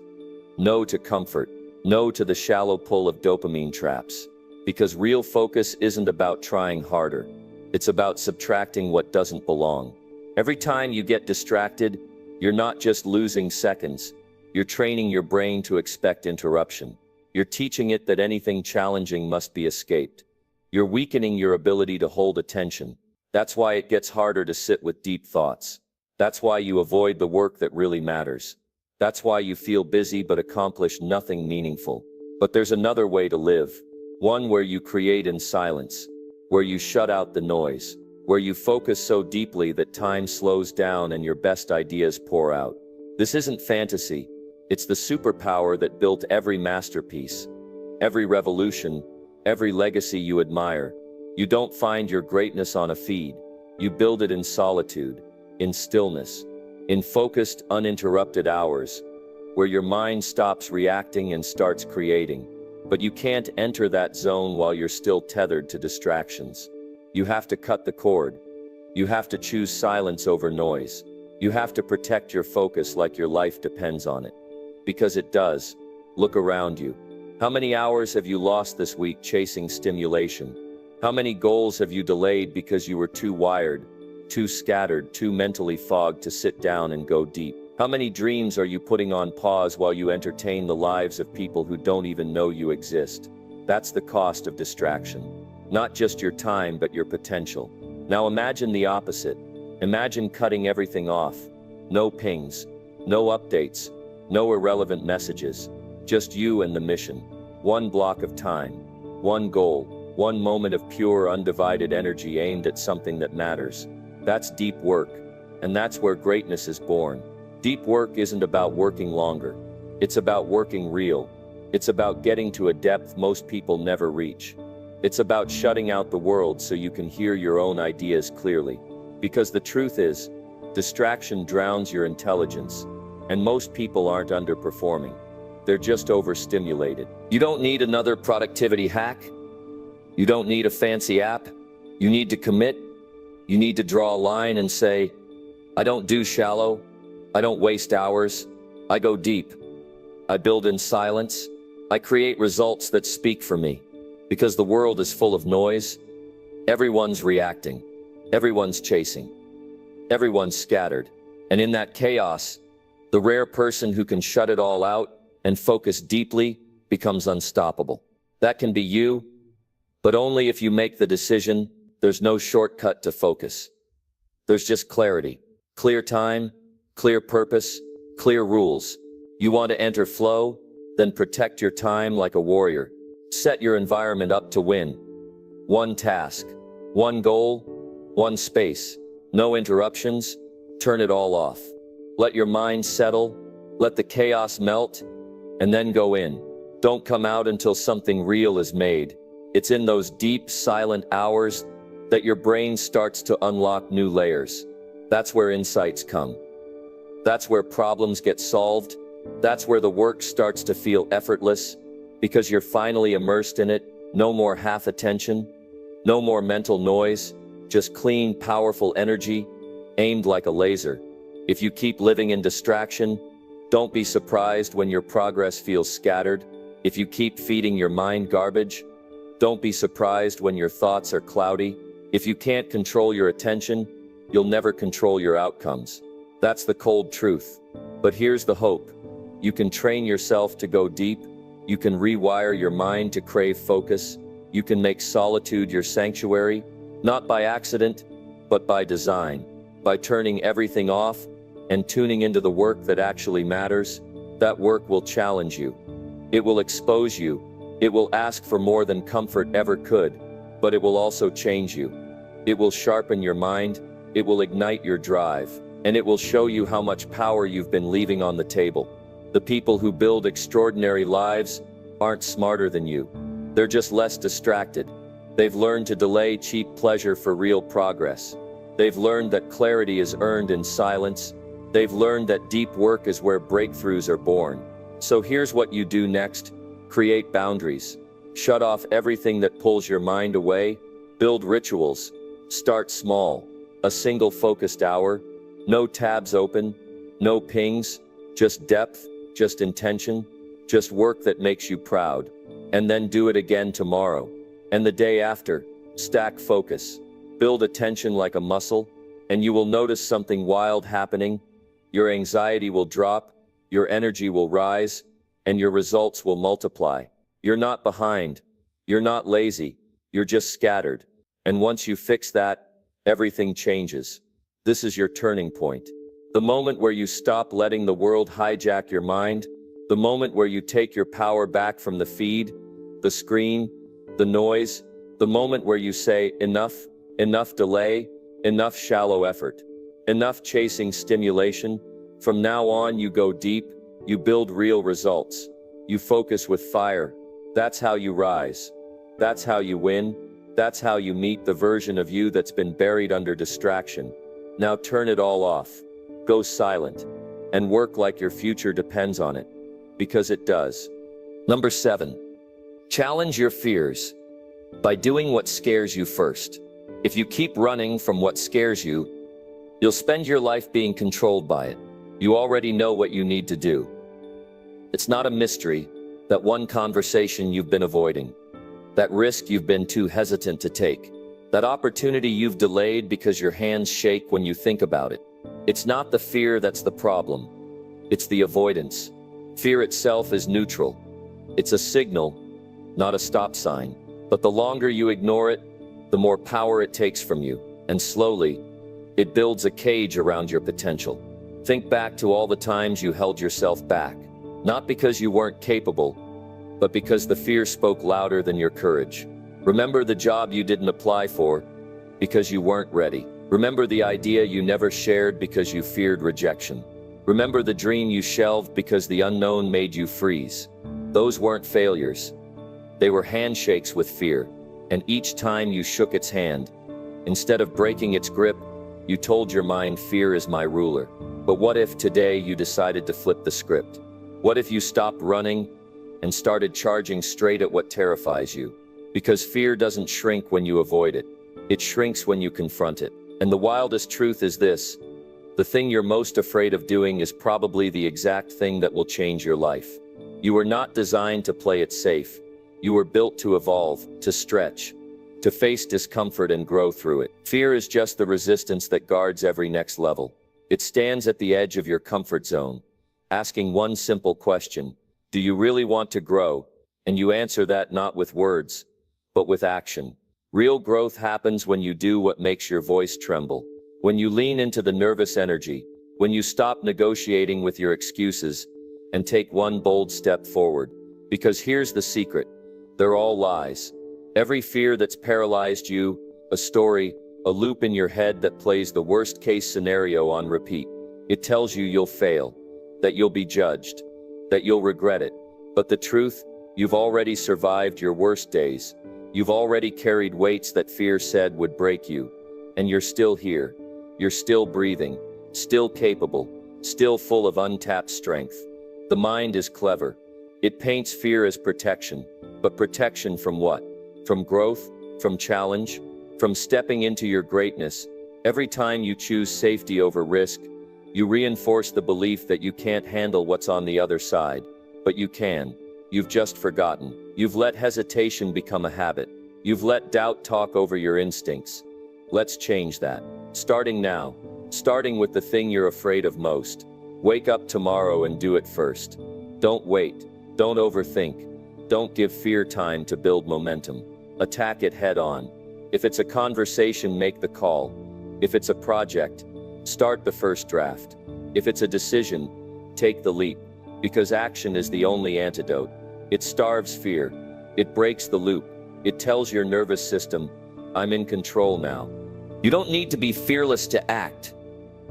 No to comfort. No to the shallow pull of dopamine traps. Because real focus isn't about trying harder. It's about subtracting what doesn't belong. Every time you get distracted, you're not just losing seconds. You're training your brain to expect interruption. You're teaching it that anything challenging must be escaped. You're weakening your ability to hold attention. That's why it gets harder to sit with deep thoughts. That's why you avoid the work that really matters. That's why you feel busy but accomplish nothing meaningful. But there's another way to live. One where you create in silence. Where you shut out the noise. Where you focus so deeply that time slows down and your best ideas pour out. This isn't fantasy. It's the superpower that built every masterpiece, every revolution, every legacy you admire. You don't find your greatness on a feed. You build it in solitude, in stillness, in focused, uninterrupted hours, where your mind stops reacting and starts creating. But you can't enter that zone while you're still tethered to distractions. You have to cut the cord. You have to choose silence over noise. You have to protect your focus like your life depends on it. Because it does. Look around you. How many hours have you lost this week chasing stimulation? How many goals have you delayed because you were too wired, too scattered, too mentally fogged to sit down and go deep? How many dreams are you putting on pause while you entertain the lives of people who don't even know you exist? That's the cost of distraction. Not just your time, but your potential. Now imagine the opposite. Imagine cutting everything off. No pings, no updates, no irrelevant messages. Just you and the mission. One block of time. One goal. One moment of pure, undivided energy aimed at something that matters. That's deep work. And that's where greatness is born. Deep work isn't about working longer. It's about working real. It's about getting to a depth most people never reach. It's about shutting out the world so you can hear your own ideas clearly. Because the truth is, distraction drowns your intelligence, and most people aren't underperforming. They're just overstimulated. You don't need another productivity hack. You don't need a fancy app. You need to commit. You need to draw a line and say, I don't do shallow. I don't waste hours. I go deep. I build in silence. I create results that speak for me. Because the world is full of noise. Everyone's reacting. Everyone's chasing. Everyone's scattered. And in that chaos, the rare person who can shut it all out and focus deeply becomes unstoppable. That can be you, but only if you make the decision. There's no shortcut to focus. There's just clarity. Clear time, clear purpose, clear rules. You want to enter flow? Then protect your time like a warrior. Set your environment up to win. One task, one goal, one space. No interruptions. Turn it all off. Let your mind settle. Let the chaos melt. And then go in. Don't come out until something real is made. It's in those deep, silent hours that your brain starts to unlock new layers. That's where insights come. That's where problems get solved. That's where the work starts to feel effortless, because you're finally immersed in it. No more half attention, no more mental noise, just clean, powerful energy, aimed like a laser. If you keep living in distraction, don't be surprised when your progress feels scattered. If you keep feeding your mind garbage, don't be surprised when your thoughts are cloudy. If you can't control your attention, you'll never control your outcomes. That's the cold truth. But here's the hope. You can train yourself to go deep. You can rewire your mind to crave focus. You can make solitude your sanctuary, not by accident, but by design. By turning everything off and tuning into the work that actually matters. That work will challenge you. It will expose you. It will ask for more than comfort ever could, but it will also change you. It will sharpen your mind. It will ignite your drive. And it will show you how much power you've been leaving on the table. The people who build extraordinary lives aren't smarter than you. They're just less distracted. They've learned to delay cheap pleasure for real progress. They've learned that clarity is earned in silence. They've learned that deep work is where breakthroughs are born. So here's what you do next. Create boundaries. Shut off everything that pulls your mind away. Build rituals. Start small. A single focused hour. No tabs open. No pings. Just depth. Just intention. Just work that makes you proud. And then do it again tomorrow. And the day after. Stack focus. Build attention like a muscle. And you will notice something wild happening. Your anxiety will drop. Your energy will rise. And your results will multiply. You're not behind. You're not lazy. You're just scattered. And once you fix that, everything changes. This is your turning point. The moment where you stop letting the world hijack your mind. The moment where you take your power back from the feed, the screen, the noise. The moment where you say, enough, enough delay, enough shallow effort, enough chasing stimulation. From now on, you go deep. You build real results. You focus with fire. That's how you rise. That's how you win. That's how you meet the version of you that's been buried under distraction. Now turn it all off. Go silent. And work like your future depends on it. Because it does. Number 7. Challenge your fears. By doing what scares you first. If you keep running from what scares you, You'll spend your life being controlled by it. You already know what you need to do. It's not a mystery, that one conversation you've been avoiding, that risk you've been too hesitant to take, that opportunity you've delayed because your hands shake when you think about it. It's not the fear that's the problem. It's the avoidance. Fear itself is neutral. It's a signal, not a stop sign. But the longer you ignore it, the more power it takes from you. And slowly, it builds a cage around your potential. Think back to all the times you held yourself back. Not because you weren't capable, but because the fear spoke louder than your courage. Remember the job you didn't apply for because you weren't ready. Remember the idea you never shared because you feared rejection. Remember the dream you shelved because the unknown made you freeze. Those weren't failures. They were handshakes with fear. And each time you shook its hand, instead of breaking its grip, you told your mind, fear is my ruler. But what if today you decided to flip the script? What if you stopped running and started charging straight at what terrifies you? Because fear doesn't shrink when you avoid it. It shrinks when you confront it. And the wildest truth is this: the thing you're most afraid of doing is probably the exact thing that will change your life. You were not designed to play it safe. You were built to evolve, to stretch, to face discomfort and grow through it. Fear is just the resistance that guards every next level. It stands at the edge of your comfort zone, asking one simple question: do you really want to grow? And you answer that not with words, but with action. Real growth happens when you do what makes your voice tremble, when you lean into the nervous energy, when you stop negotiating with your excuses and take one bold step forward. Because here's the secret: they're all lies. Every fear that's paralyzed you, a story, a loop in your head that plays the worst-case scenario on repeat. It tells you you'll fail, that you'll be judged, that you'll regret it. But the truth, you've already survived your worst days. You've already carried weights that fear said would break you. And you're still here. You're still breathing, still capable, still full of untapped strength. The mind is clever. It paints fear as protection. But protection from what? From growth? From challenge? From stepping into your greatness? Every time you choose safety over risk, you reinforce the belief that you can't handle what's on the other side. But you can. You've just forgotten. You've let hesitation become a habit. You've let doubt talk over your instincts. Let's change that. Starting now. Starting with the thing you're afraid of most. Wake up tomorrow and do it first. Don't wait. Don't overthink. Don't give fear time to build momentum. Attack it head on. If it's a conversation, make the call. If it's a project, start the first draft. If it's a decision, take the leap. Because action is the only antidote. It starves fear. It breaks the loop. It tells your nervous system, I'm in control now. You don't need to be fearless to act.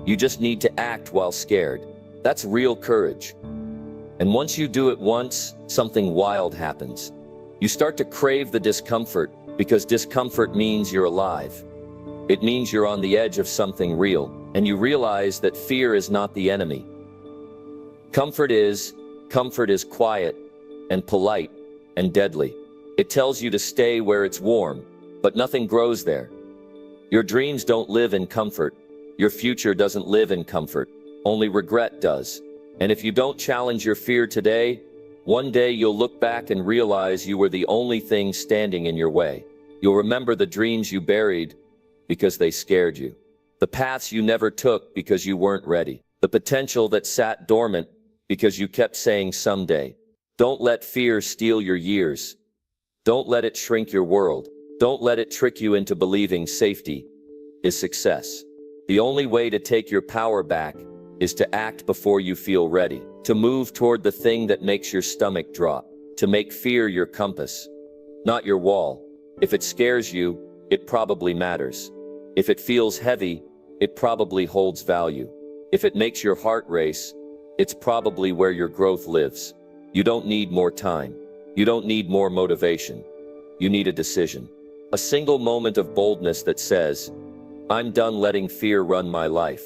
You just need to act while scared. That's real courage. And once you do it once, something wild happens. You start to crave the discomfort, because discomfort means you're alive. It means you're on the edge of something real, and you realize that fear is not the enemy. Comfort is quiet and polite and deadly. It tells you to stay where it's warm, but nothing grows there. Your dreams don't live in comfort. Your future doesn't live in comfort. Only regret does. And if you don't challenge your fear today, one day you'll look back and realize you were the only thing standing in your way. You'll remember the dreams you buried because they scared you. The paths you never took because you weren't ready. The potential that sat dormant because you kept saying someday. Don't let fear steal your years. Don't let it shrink your world. Don't let it trick you into believing safety is success. The only way to take your power back is to act before you feel ready, to move toward the thing that makes your stomach drop, to make fear your compass, not your wall. If it scares you, it probably matters. If it feels heavy, it probably holds value. If it makes your heart race, it's probably where your growth lives. You don't need more time. You don't need more motivation. You need a decision. A single moment of boldness that says, I'm done letting fear run my life.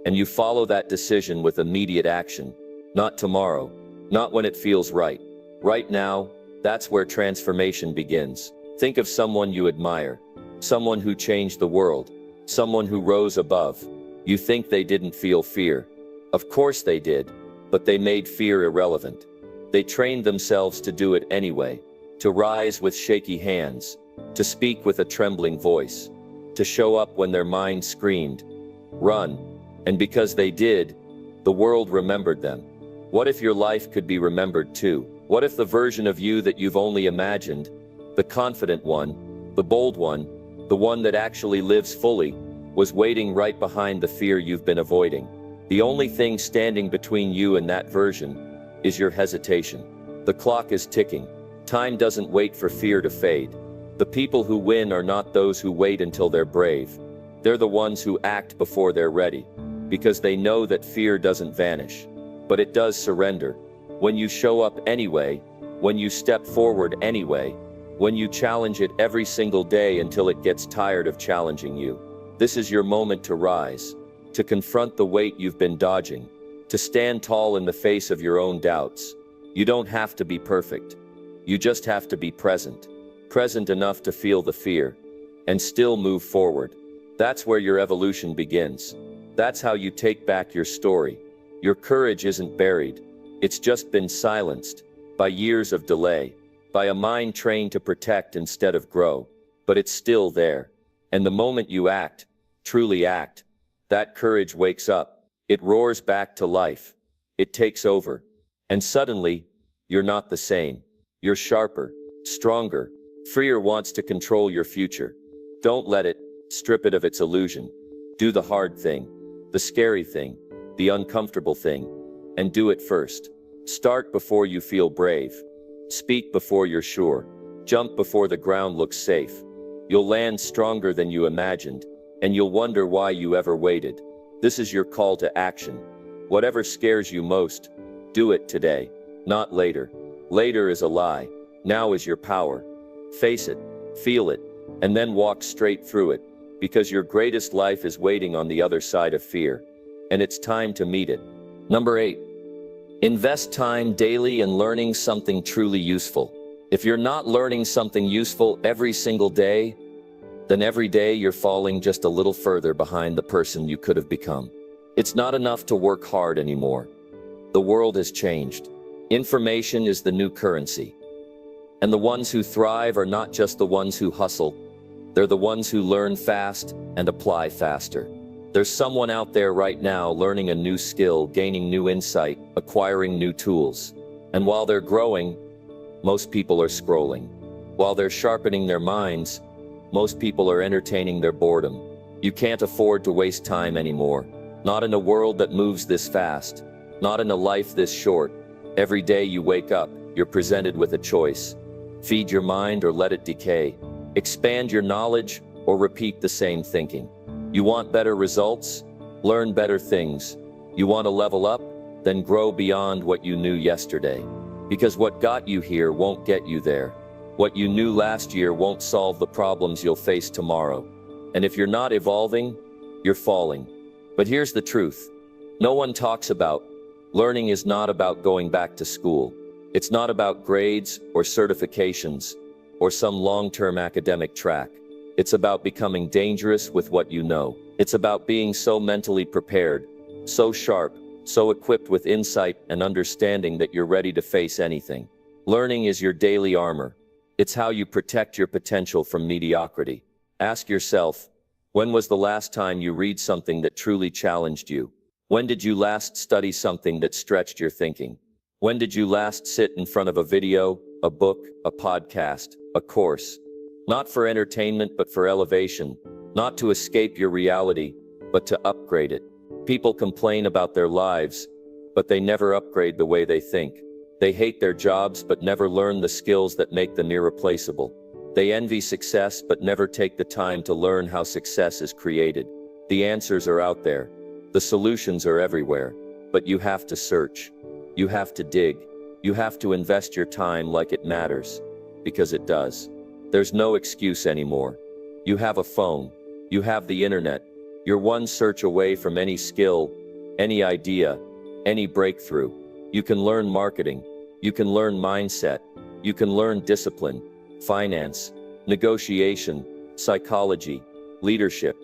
And you follow that decision with immediate action. Not tomorrow. Not when it feels right. Right now, that's where transformation begins. Think of someone you admire. Someone who changed the world. Someone who rose above. You think they didn't feel fear. Of course they did, but they made fear irrelevant. They trained themselves to do it anyway, to rise with shaky hands, to speak with a trembling voice, to show up when their mind screamed, run. And because they did, the world remembered them. What if your life could be remembered too? What if the version of you that you've only imagined, the confident one, the bold one, the one that actually lives fully, was waiting right behind the fear you've been avoiding? The only thing standing between you and that version is your hesitation. The clock is ticking. Time doesn't wait for fear to fade. The people who win are not those who wait until they're brave. They're the ones who act before they're ready, because they know that fear doesn't vanish, but it does surrender. When you show up anyway, when you step forward anyway, when you challenge it every single day until it gets tired of challenging you, this is your moment to rise, to confront the weight you've been dodging, to stand tall in the face of your own doubts. You don't have to be perfect. You just have to be present. Present enough to feel the fear, and still move forward. That's where your evolution begins. That's how you take back your story. Your courage isn't buried. It's just been silenced by years of delay, by a mind trained to protect instead of grow. But it's still there. And the moment you act, truly act, that courage wakes up. It roars back to life. It takes over. And suddenly, you're not the same. You're sharper, stronger. Fear wants to control your future. Don't let it. Strip it of its illusion. Do the hard thing, the scary thing, the uncomfortable thing, and do it first. Start before you feel brave. Speak before you're sure. Jump before the ground looks safe. You'll land stronger than you imagined, and you'll wonder why you ever waited. This is your call to action. Whatever scares you most, do it today, not later. Later is a lie. Now is your power. Face it, feel it, and then walk straight through it, because your greatest life is waiting on the other side of fear, and it's time to meet it. Number 8. Invest time daily in learning something truly useful. If you're not learning something useful every single day, then every day you're falling just a little further behind the person you could have become. It's not enough to work hard anymore. The world has changed. Information is the new currency. And the ones who thrive are not just the ones who hustle. They're the ones who learn fast and apply faster. There's someone out there right now learning a new skill, gaining new insight, acquiring new tools. And while they're growing, most people are scrolling. While they're sharpening their minds, most people are entertaining their boredom. You can't afford to waste time anymore. Not in a world that moves this fast. Not in a life this short. Every day you wake up, you're presented with a choice. Feed your mind or let it decay. Expand your knowledge or repeat the same thinking. You want better results? Learn better things. You want to level up? Then grow beyond what you knew yesterday. Because what got you here won't get you there. What you knew last year won't solve the problems you'll face tomorrow. And if you're not evolving, you're falling. But here's the truth. No one talks about learning is not about going back to school. It's not about grades or certifications or some long-term academic track. It's about becoming dangerous with what you know. It's about being so mentally prepared, so sharp, so equipped with insight and understanding that you're ready to face anything. Learning is your daily armor. It's how you protect your potential from mediocrity. Ask yourself, when was the last time you read something that truly challenged you? When did you last study something that stretched your thinking? When did you last sit in front of a video, a book, a podcast, a course? Not for entertainment, but for elevation. Not to escape your reality, but to upgrade it. People complain about their lives, but they never upgrade the way they think. They hate their jobs, but never learn the skills that make them irreplaceable. They envy success, but never take the time to learn how success is created. The answers are out there. The solutions are everywhere. But you have to search. You have to dig. You have to invest your time like it matters. Because it does. There's no excuse anymore. You have a phone. You have the internet. You're one search away from any skill, any idea, any breakthrough. You can learn marketing. You can learn mindset. You can learn discipline, finance, negotiation, psychology, leadership,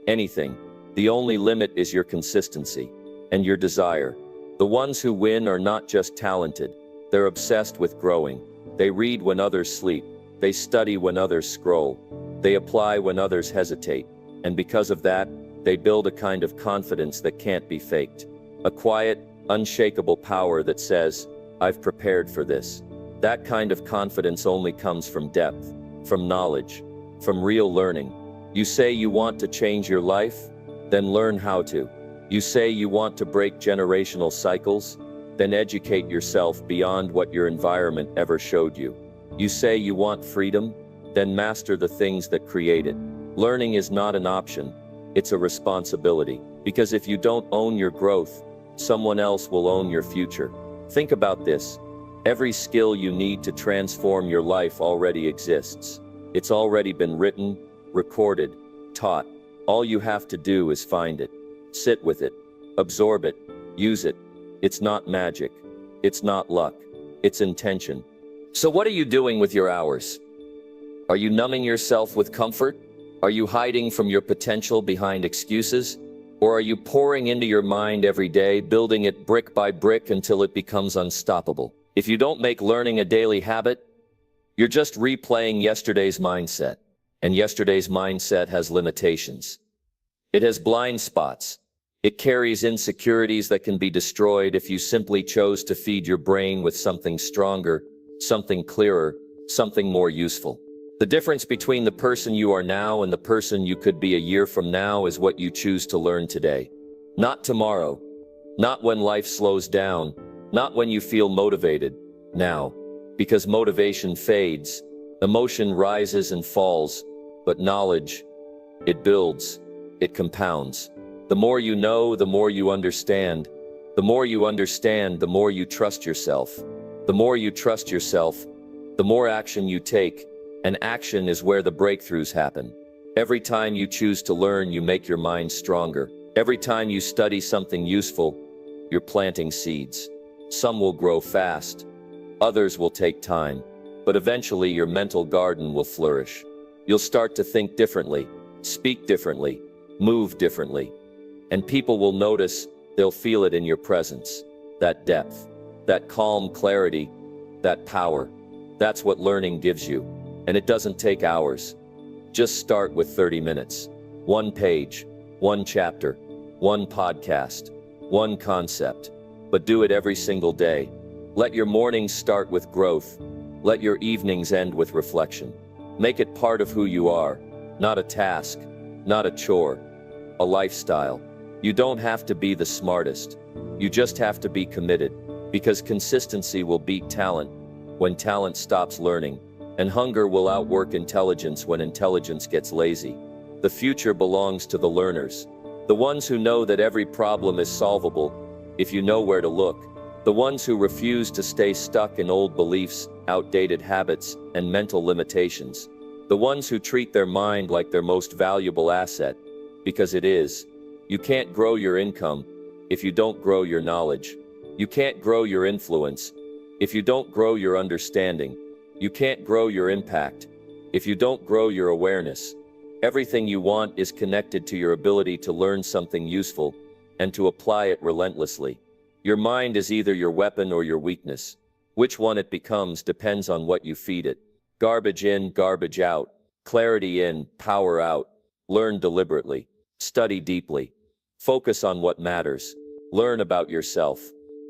anything. The only limit is your consistency and your desire. The ones who win are not just talented, they're obsessed with growing. They read when others sleep. They study when others scroll. They apply when others hesitate. And because of that, they build a kind of confidence that can't be faked. A quiet, unshakable power that says, "I've prepared for this." That kind of confidence only comes from depth, from knowledge, from real learning. You say you want to change your life? Then learn how to. You say you want to break generational cycles? Then educate yourself beyond what your environment ever showed you. You say you want freedom? Then master the things that create it. Learning is not an option, it's a responsibility. Because if you don't own your growth, someone else will own your future. Think about this. Every skill you need to transform your life already exists. It's already been written, recorded, taught. All you have to do is find it. Sit with it. Absorb it. Use it. It's not magic. It's not luck. It's intention. So what are you doing with your hours? Are you numbing yourself with comfort? Are you hiding from your potential behind excuses? Or are you pouring into your mind every day, building it brick by brick until it becomes unstoppable? If you don't make learning a daily habit, you're just replaying yesterday's mindset. And yesterday's mindset has limitations. It has blind spots. It carries insecurities that can be destroyed if you simply chose to feed your brain with something stronger, something clearer, something more useful. The difference between the person you are now and the person you could be a year from now is what you choose to learn today. Not tomorrow. Not when life slows down. Not when you feel motivated. Now. Because motivation fades. Emotion rises and falls. But knowledge, it builds. It compounds. The more you know, the more you understand. The more you understand, the more you trust yourself. The more you trust yourself, the more action you take, and action is where the breakthroughs happen. Every time you choose to learn, you make your mind stronger. Every time you study something useful, you're planting seeds. Some will grow fast, others will take time, but eventually your mental garden will flourish. You'll start to think differently, speak differently, move differently, and people will notice, they'll feel it in your presence. That depth, that calm clarity, that power. That's what learning gives you. And it doesn't take hours. Just start with 30 minutes. One page, one chapter, one podcast, one concept. But do it every single day. Let your mornings start with growth. Let your evenings end with reflection. Make it part of who you are. Not a task, not a chore, a lifestyle. You don't have to be the smartest. You just have to be committed. Because consistency will beat talent when talent stops learning. And hunger will outwork intelligence when intelligence gets lazy. The future belongs to the learners. The ones who know that every problem is solvable, if you know where to look. The ones who refuse to stay stuck in old beliefs, outdated habits, and mental limitations. The ones who treat their mind like their most valuable asset, because it is. You can't grow your income if you don't grow your knowledge. You can't grow your influence if you don't grow your understanding. You can't grow your impact if you don't grow your awareness. Everything you want is connected to your ability to learn something useful and to apply it relentlessly. Your mind is either your weapon or your weakness. Which one it becomes depends on what you feed it. Garbage in, garbage out. Clarity in, power out. Learn deliberately. Study deeply. Focus on what matters. Learn about yourself.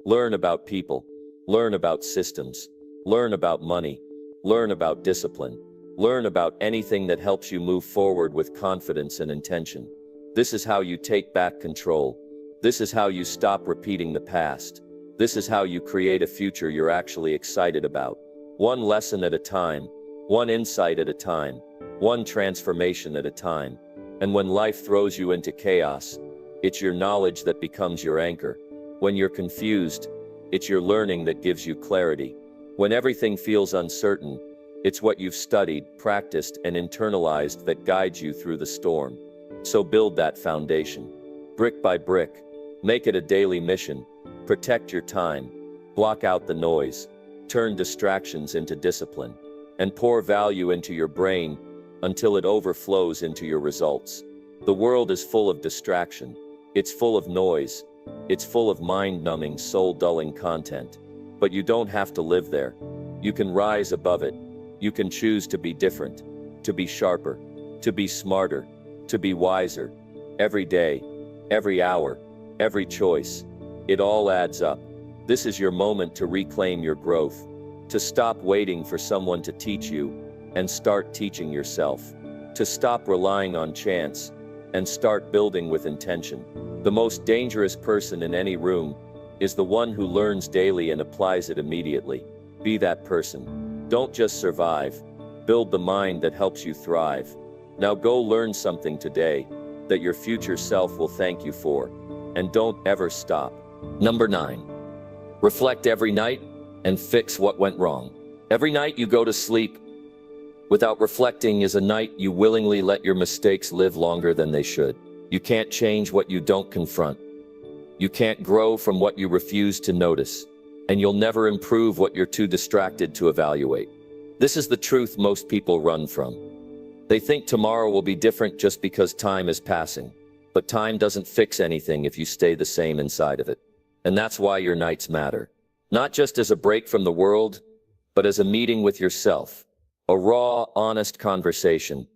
Learn about people. Learn about systems. Learn about money. Learn about discipline. Learn about anything that helps you move forward with confidence and intention. This is how you take back control. This is how you stop repeating the past. This is how you create a future you're actually excited about. One lesson at a time. One insight at a time. One transformation at a time. And when life throws you into chaos, it's your knowledge that becomes your anchor. When you're confused, it's your learning that gives you clarity. When everything feels uncertain, it's what you've studied, practiced, and internalized that guides you through the storm. So build that foundation. Brick by brick. Make it a daily mission. Protect your time. Block out the noise. Turn distractions into discipline. And pour value into your brain until it overflows into your results. The world is full of distraction. It's full of noise. It's full of mind-numbing, soul-dulling content. But you don't have to live there. You can rise above it. You can choose to be different, to be sharper, to be smarter, to be wiser. Every day, every hour, every choice. It all adds up. This is your moment to reclaim your growth, to stop waiting for someone to teach you and start teaching yourself, to stop relying on chance and start building with intention. The most dangerous person in any room is the one who learns daily and applies it immediately. Be that person. Don't just survive. Build the mind that helps you thrive. Now go learn something today that your future self will thank you for. And don't ever stop. Number 9. Reflect every night and fix what went wrong. Every night you go to sleep without reflecting is a night you willingly let your mistakes live longer than they should. You can't change what you don't confront. You can't grow from what you refuse to notice. And you'll never improve what you're too distracted to evaluate. This is the truth most people run from. They think tomorrow will be different just because time is passing. But time doesn't fix anything if you stay the same inside of it. And that's why your nights matter. Not just as a break from the world, but as a meeting with yourself. A raw, honest conversation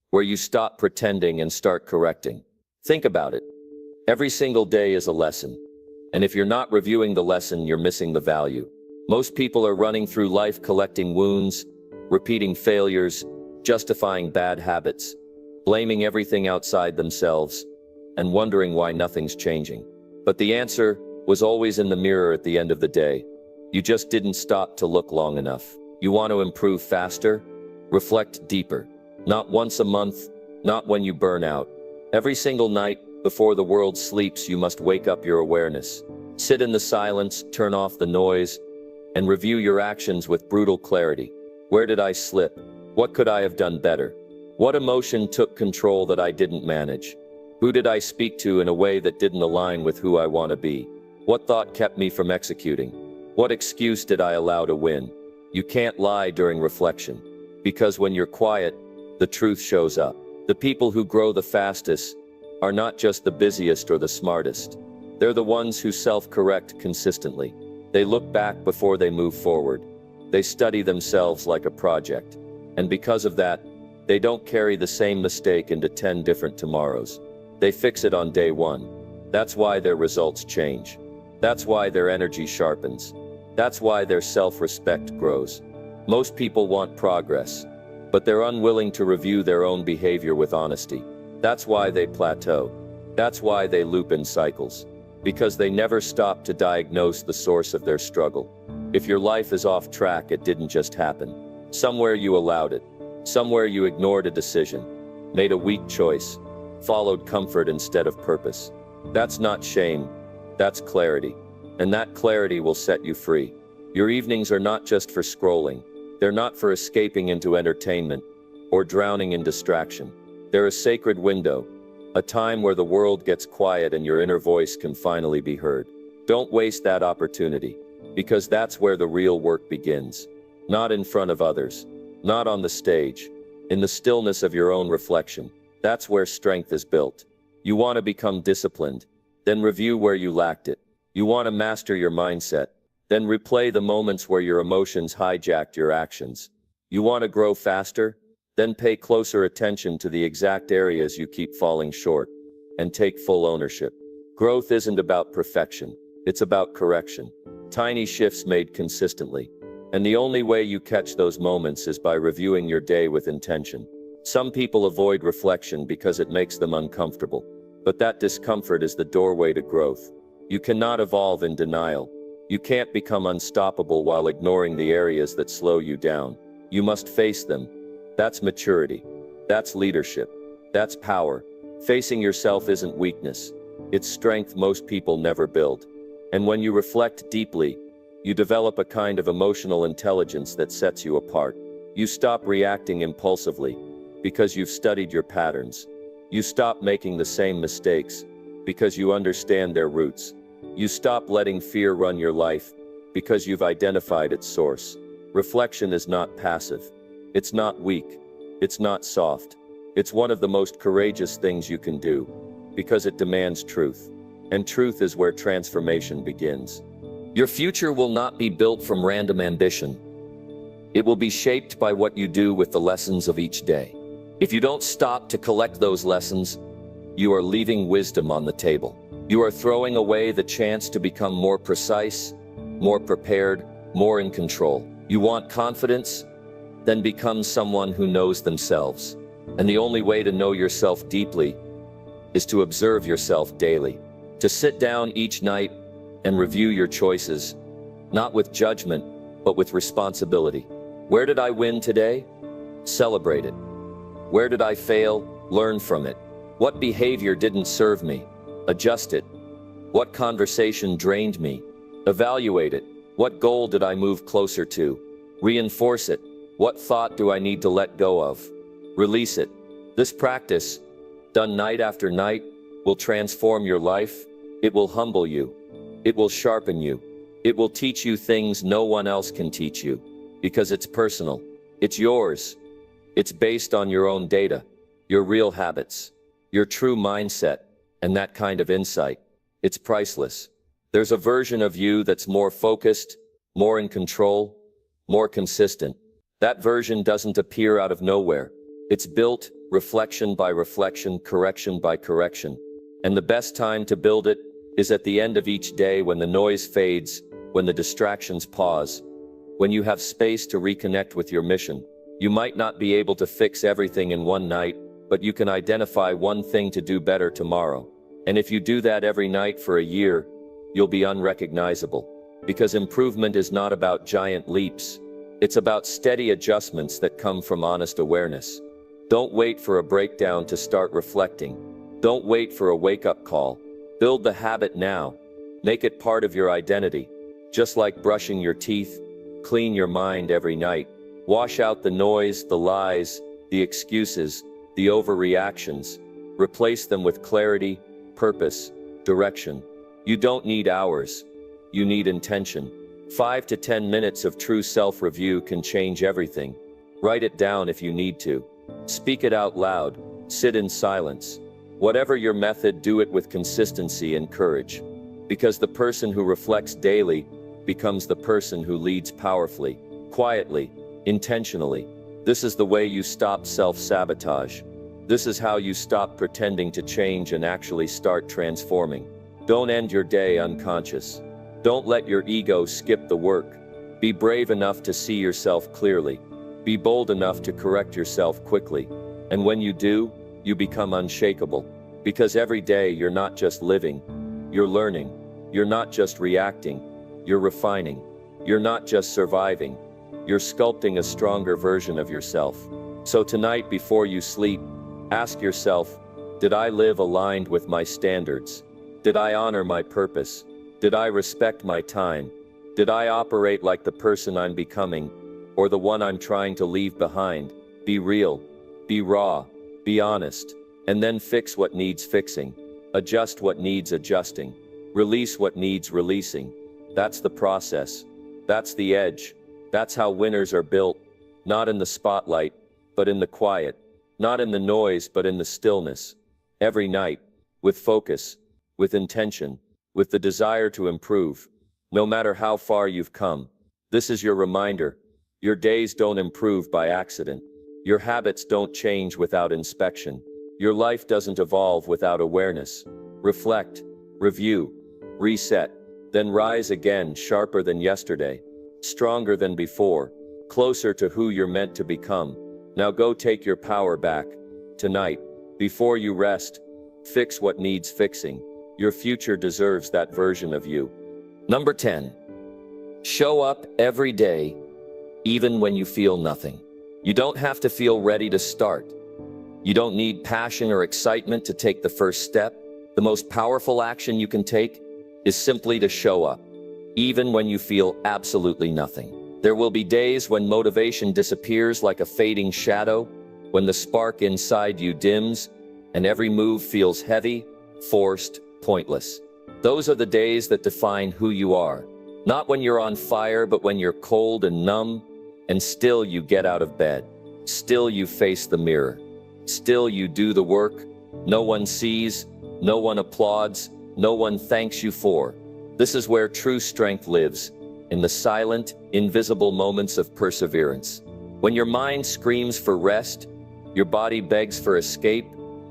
where you stop pretending and start correcting. Think about it. Every single day is a lesson. And if you're not reviewing the lesson, you're missing the value. Most people are running through life collecting wounds, repeating failures, justifying bad habits, blaming everything outside themselves, and wondering why nothing's changing. But the answer was always in the mirror at the end of the day. You just didn't stop to look long enough. You want to improve faster? Reflect deeper. Not once a month, not when you burn out. Every single night, before the world sleeps, you must wake up your awareness. Sit in the silence, turn off the noise, and review your actions with brutal clarity. Where did I slip? What could I have done better? What emotion took control that I didn't manage? Who did I speak to in a way that didn't align with who I want to be? What thought kept me from executing? What excuse did I allow to win? You can't lie during reflection, because when you're quiet, the truth shows up. The people who grow the fastest are not just the busiest or the smartest. They're the ones who self-correct consistently. They look back before they move forward. They study themselves like a project. And because of that, they don't carry the same mistake into 10 different tomorrows. They fix it on day one. That's why their results change. That's why their energy sharpens. That's why their self-respect grows. Most people want progress, but they're unwilling to review their own behavior with honesty. That's why they plateau. That's why they loop in cycles. Because they never stop to diagnose the source of their struggle. If your life is off track, it didn't just happen. Somewhere you allowed it. Somewhere you ignored a decision, made a weak choice, followed comfort instead of purpose. That's not shame. That's clarity. And that clarity will set you free. Your evenings are not just for scrolling. They're not for escaping into entertainment or drowning in distraction. They're a sacred window, a time where the world gets quiet and your inner voice can finally be heard. Don't waste that opportunity, because that's where the real work begins. Not in front of others, not on the stage, in the stillness of your own reflection. That's where strength is built. You want to become disciplined, then review where you lacked it. You want to master your mindset, then replay the moments where your emotions hijacked your actions. You want to grow faster? Then pay closer attention to the exact areas you keep falling short, and take full ownership. Growth isn't about perfection, it's about correction. Tiny shifts made consistently. And the only way you catch those moments is by reviewing your day with intention. Some people avoid reflection because it makes them uncomfortable. But that discomfort is the doorway to growth. You cannot evolve in denial. You can't become unstoppable while ignoring the areas that slow you down. You must face them. That's maturity. That's leadership. That's power. Facing yourself isn't weakness. It's strength most people never build. And when you reflect deeply, you develop a kind of emotional intelligence that sets you apart. You stop reacting impulsively because you've studied your patterns. You stop making the same mistakes because you understand their roots. You stop letting fear run your life because you've identified its source. Reflection is not passive. It's not weak. It's not soft. It's one of the most courageous things you can do, because it demands truth. And truth is where transformation begins. Your future will not be built from random ambition. It will be shaped by what you do with the lessons of each day. If you don't stop to collect those lessons, you are leaving wisdom on the table. You are throwing away the chance to become more precise, more prepared, more in control. You want confidence? Then become someone who knows themselves. And the only way to know yourself deeply is to observe yourself daily. To sit down each night and review your choices, not with judgment, but with responsibility. Where did I win today? Celebrate it. Where did I fail? Learn from it. What behavior didn't serve me? Adjust it. What conversation drained me? Evaluate it. What goal did I move closer to? Reinforce it. What thought do I need to let go of? Release it. This practice, done night after night, will transform your life. It will humble you. It will sharpen you. It will teach you things no one else can teach you, because it's personal. It's yours. It's based on your own data, your real habits, your true mindset, and that kind of insight. It's priceless. There's a version of you that's more focused, more in control, more consistent. That version doesn't appear out of nowhere. It's built reflection by reflection, correction by correction. And the best time to build it is at the end of each day, when the noise fades, when the distractions pause, when you have space to reconnect with your mission. You might not be able to fix everything in one night, but you can identify one thing to do better tomorrow. And if you do that every night for a year, you'll be unrecognizable. Because improvement is not about giant leaps. It's about steady adjustments that come from honest awareness. Don't wait for a breakdown to start reflecting. Don't wait for a wake-up call. Build the habit now. Make it part of your identity. Just like brushing your teeth, clean your mind every night. Wash out the noise, the lies, the excuses, the overreactions. Replace them with clarity, purpose, direction. You don't need hours. You need intention. 5 to 10 minutes of true self-review can change everything. Write it down if you need to. Speak it out loud. Sit in silence. Whatever your method, do it with consistency and courage. Because the person who reflects daily becomes the person who leads powerfully, quietly, intentionally. This is the way you stop self-sabotage. This is how you stop pretending to change and actually start transforming. Don't end your day unconscious. Don't let your ego skip the work. Be brave enough to see yourself clearly. Be bold enough to correct yourself quickly. And when you do, you become unshakable. Because every day you're not just living, you're learning. You're not just reacting, you're refining. You're not just surviving, you're sculpting a stronger version of yourself. So tonight, before you sleep, ask yourself, did I live aligned with my standards? Did I honor my purpose? Did I respect my time? Did I operate like the person I'm becoming, or the one I'm trying to leave behind? Be real, be raw, be honest, and then fix what needs fixing. Adjust what needs adjusting. Release what needs releasing. That's the process. That's the edge. That's how winners are built. Not in the spotlight, but in the quiet. Not in the noise, but in the stillness. Every night, with focus, with intention, with the desire to improve. No matter how far you've come, this is your reminder. Your days don't improve by accident. Your habits don't change without inspection. Your life doesn't evolve without awareness. Reflect, review, reset, then rise again, sharper than yesterday, stronger than before, closer to who you're meant to become. Now go take your power back. Tonight, before you rest, fix what needs fixing. Your future deserves that version of you. Number 10. Show up every day, even when you feel nothing. You don't have to feel ready to start. You don't need passion or excitement to take the first step. The most powerful action you can take is simply to show up, even when you feel absolutely nothing. There will be days when motivation disappears like a fading shadow, when the spark inside you dims, and every move feels heavy, forced, pointless. Those are the days that define who you are. Not when you're on fire, but when you're cold and numb, and still you get out of bed. Still you face the mirror. Still, you do the work. No one sees, no one applauds, no one thanks you for. This is where true strength lives, in the silent, invisible moments of perseverance. When your mind screams for rest, your body begs for escape,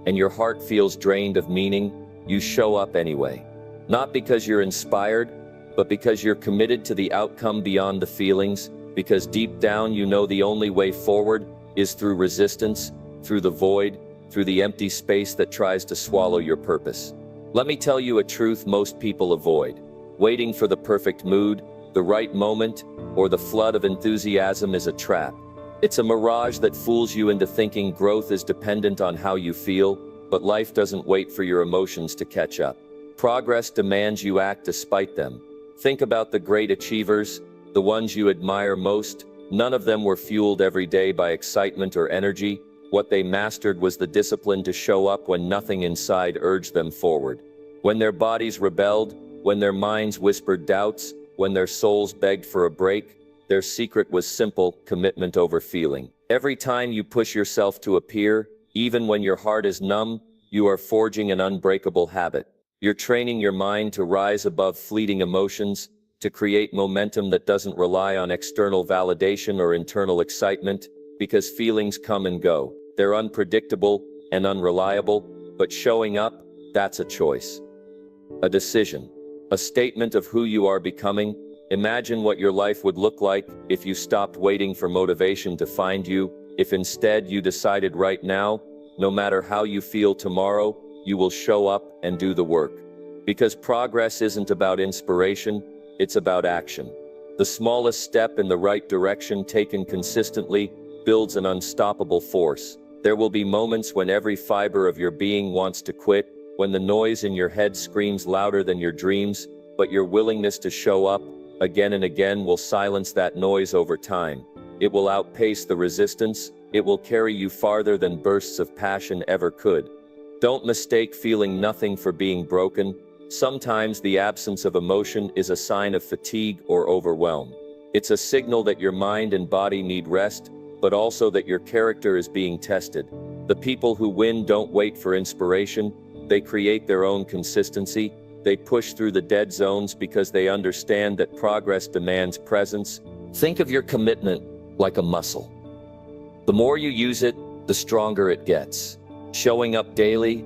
and your heart feels drained of meaning, you show up anyway. Not because you're inspired, but because you're committed to the outcome beyond the feelings, because deep down you know the only way forward is through resistance, through the void, through the empty space that tries to swallow your purpose. Let me tell you a truth most people avoid. Waiting for the perfect mood, the right moment, or the flood of enthusiasm is a trap. It's a mirage that fools you into thinking growth is dependent on how you feel, but life doesn't wait for your emotions to catch up. Progress demands you act despite them. Think about the great achievers, the ones you admire most. None of them were fueled every day by excitement or energy. What they mastered was the discipline to show up when nothing inside urged them forward. When their bodies rebelled, when their minds whispered doubts, when their souls begged for a break, their secret was simple: commitment over feeling. Every time you push yourself to appear, even when your heart is numb, you are forging an unbreakable habit. You're training your mind to rise above fleeting emotions, to create momentum that doesn't rely on external validation or internal excitement, because feelings come and go. They're unpredictable and unreliable, but showing up, that's a choice. A decision. A statement of who you are becoming. Imagine what your life would look like if you stopped waiting for motivation to find you, if instead you decided right now, no matter how you feel tomorrow, you will show up and do the work. Because progress isn't about inspiration, it's about action. The smallest step in the right direction taken consistently builds an unstoppable force. There will be moments when every fiber of your being wants to quit, when the noise in your head screams louder than your dreams, but your willingness to show up again and again will silence that noise over time. It will outpace the resistance. It will carry you farther than bursts of passion ever could. Don't mistake feeling nothing for being broken. Sometimes the absence of emotion is a sign of fatigue or overwhelm. It's a signal that your mind and body need rest, but also that your character is being tested. The people who win don't wait for inspiration. They create their own consistency. They push through the dead zones because they understand that progress demands presence. Think of your commitment like a muscle. The more you use it, the stronger it gets. Showing up daily,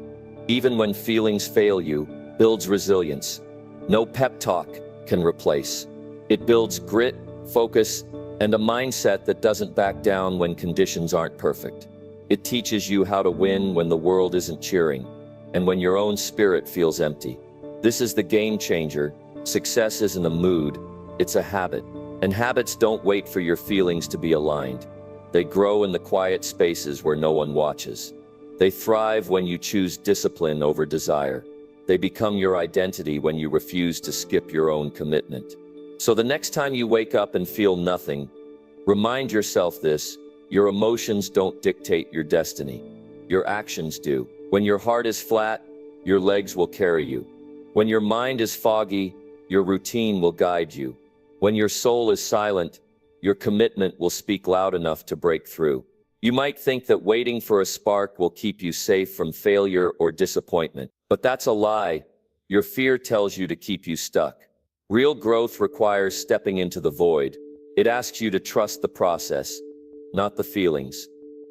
even when feelings fail you, builds resilience. No pep talk can replace. It builds grit, focus, and a mindset that doesn't back down when conditions aren't perfect. It teaches you how to win when the world isn't cheering, and when your own spirit feels empty. This is the game changer. Success isn't a mood, it's a habit. And habits don't wait for your feelings to be aligned. They grow in the quiet spaces where no one watches. They thrive when you choose discipline over desire. They become your identity when you refuse to skip your own commitment. So the next time you wake up and feel nothing, remind yourself this: your emotions don't dictate your destiny. Your actions do. When your heart is flat, your legs will carry you. When your mind is foggy, your routine will guide you. When your soul is silent, your commitment will speak loud enough to break through. You might think that waiting for a spark will keep you safe from failure or disappointment, but that's a lie. Your fear tells you to keep you stuck. Real growth requires stepping into the void. It asks you to trust the process, not the feelings.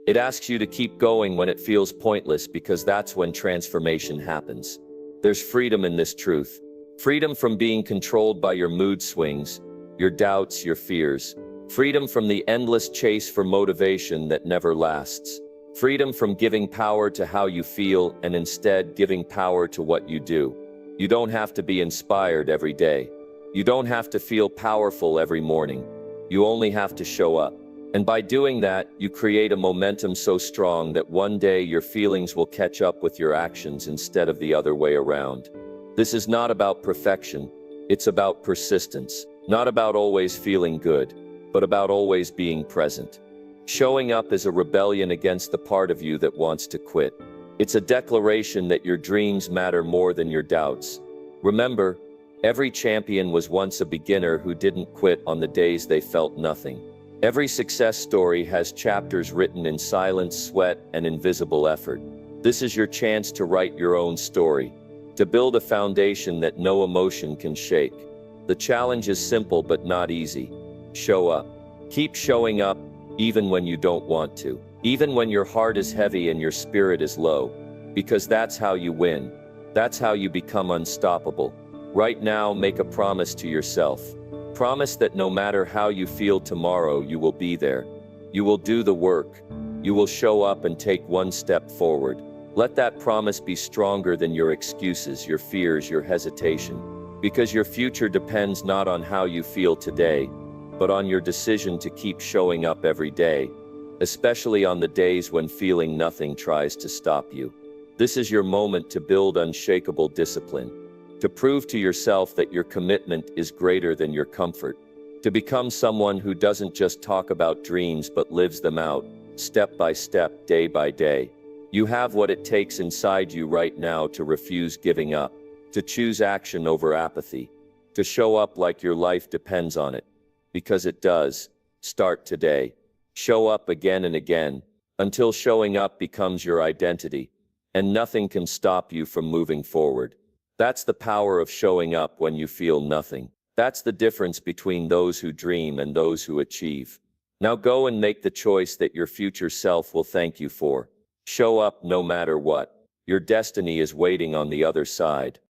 It asks you to keep going when it feels pointless, because that's when transformation happens. There's freedom in this truth. Freedom from being controlled by your mood swings, your doubts, your fears. Freedom from the endless chase for motivation that never lasts. Freedom from giving power to how you feel and instead giving power to what you do. You don't have to be inspired every day. You don't have to feel powerful every morning. You only have to show up. And by doing that, you create a momentum so strong that one day your feelings will catch up with your actions instead of the other way around. This is not about perfection. It's about persistence. Not about always feeling good, but about always being present. Showing up is a rebellion against the part of you that wants to quit. It's a declaration that your dreams matter more than your doubts. Remember, every champion was once a beginner who didn't quit on the days they felt nothing. Every success story has chapters written in silence, sweat, and invisible effort. This is your chance to write your own story, to build a foundation that no emotion can shake. The challenge is simple but not easy. Show up. Keep showing up, even when you don't want to. Even when your heart is heavy and your spirit is low. Because that's how you win. That's how you become unstoppable. Right now, make a promise to yourself. Promise that no matter how you feel tomorrow, you will be there. You will do the work. You will show up and take one step forward. Let that promise be stronger than your excuses, your fears, your hesitation. Because your future depends not on how you feel today, but on your decision to keep showing up every day, especially on the days when feeling nothing tries to stop you. This is your moment to build unshakable discipline, to prove to yourself that your commitment is greater than your comfort, to become someone who doesn't just talk about dreams but lives them out, step by step, day by day. You have what it takes inside you right now to refuse giving up, to choose action over apathy, to show up like your life depends on it. Because it does. Start today. Show up again and again, until showing up becomes your identity, and nothing can stop you from moving forward. That's the power of showing up when you feel nothing. That's the difference between those who dream and those who achieve. Now go and make the choice that your future self will thank you for. Show up no matter what. Your destiny is waiting on the other side.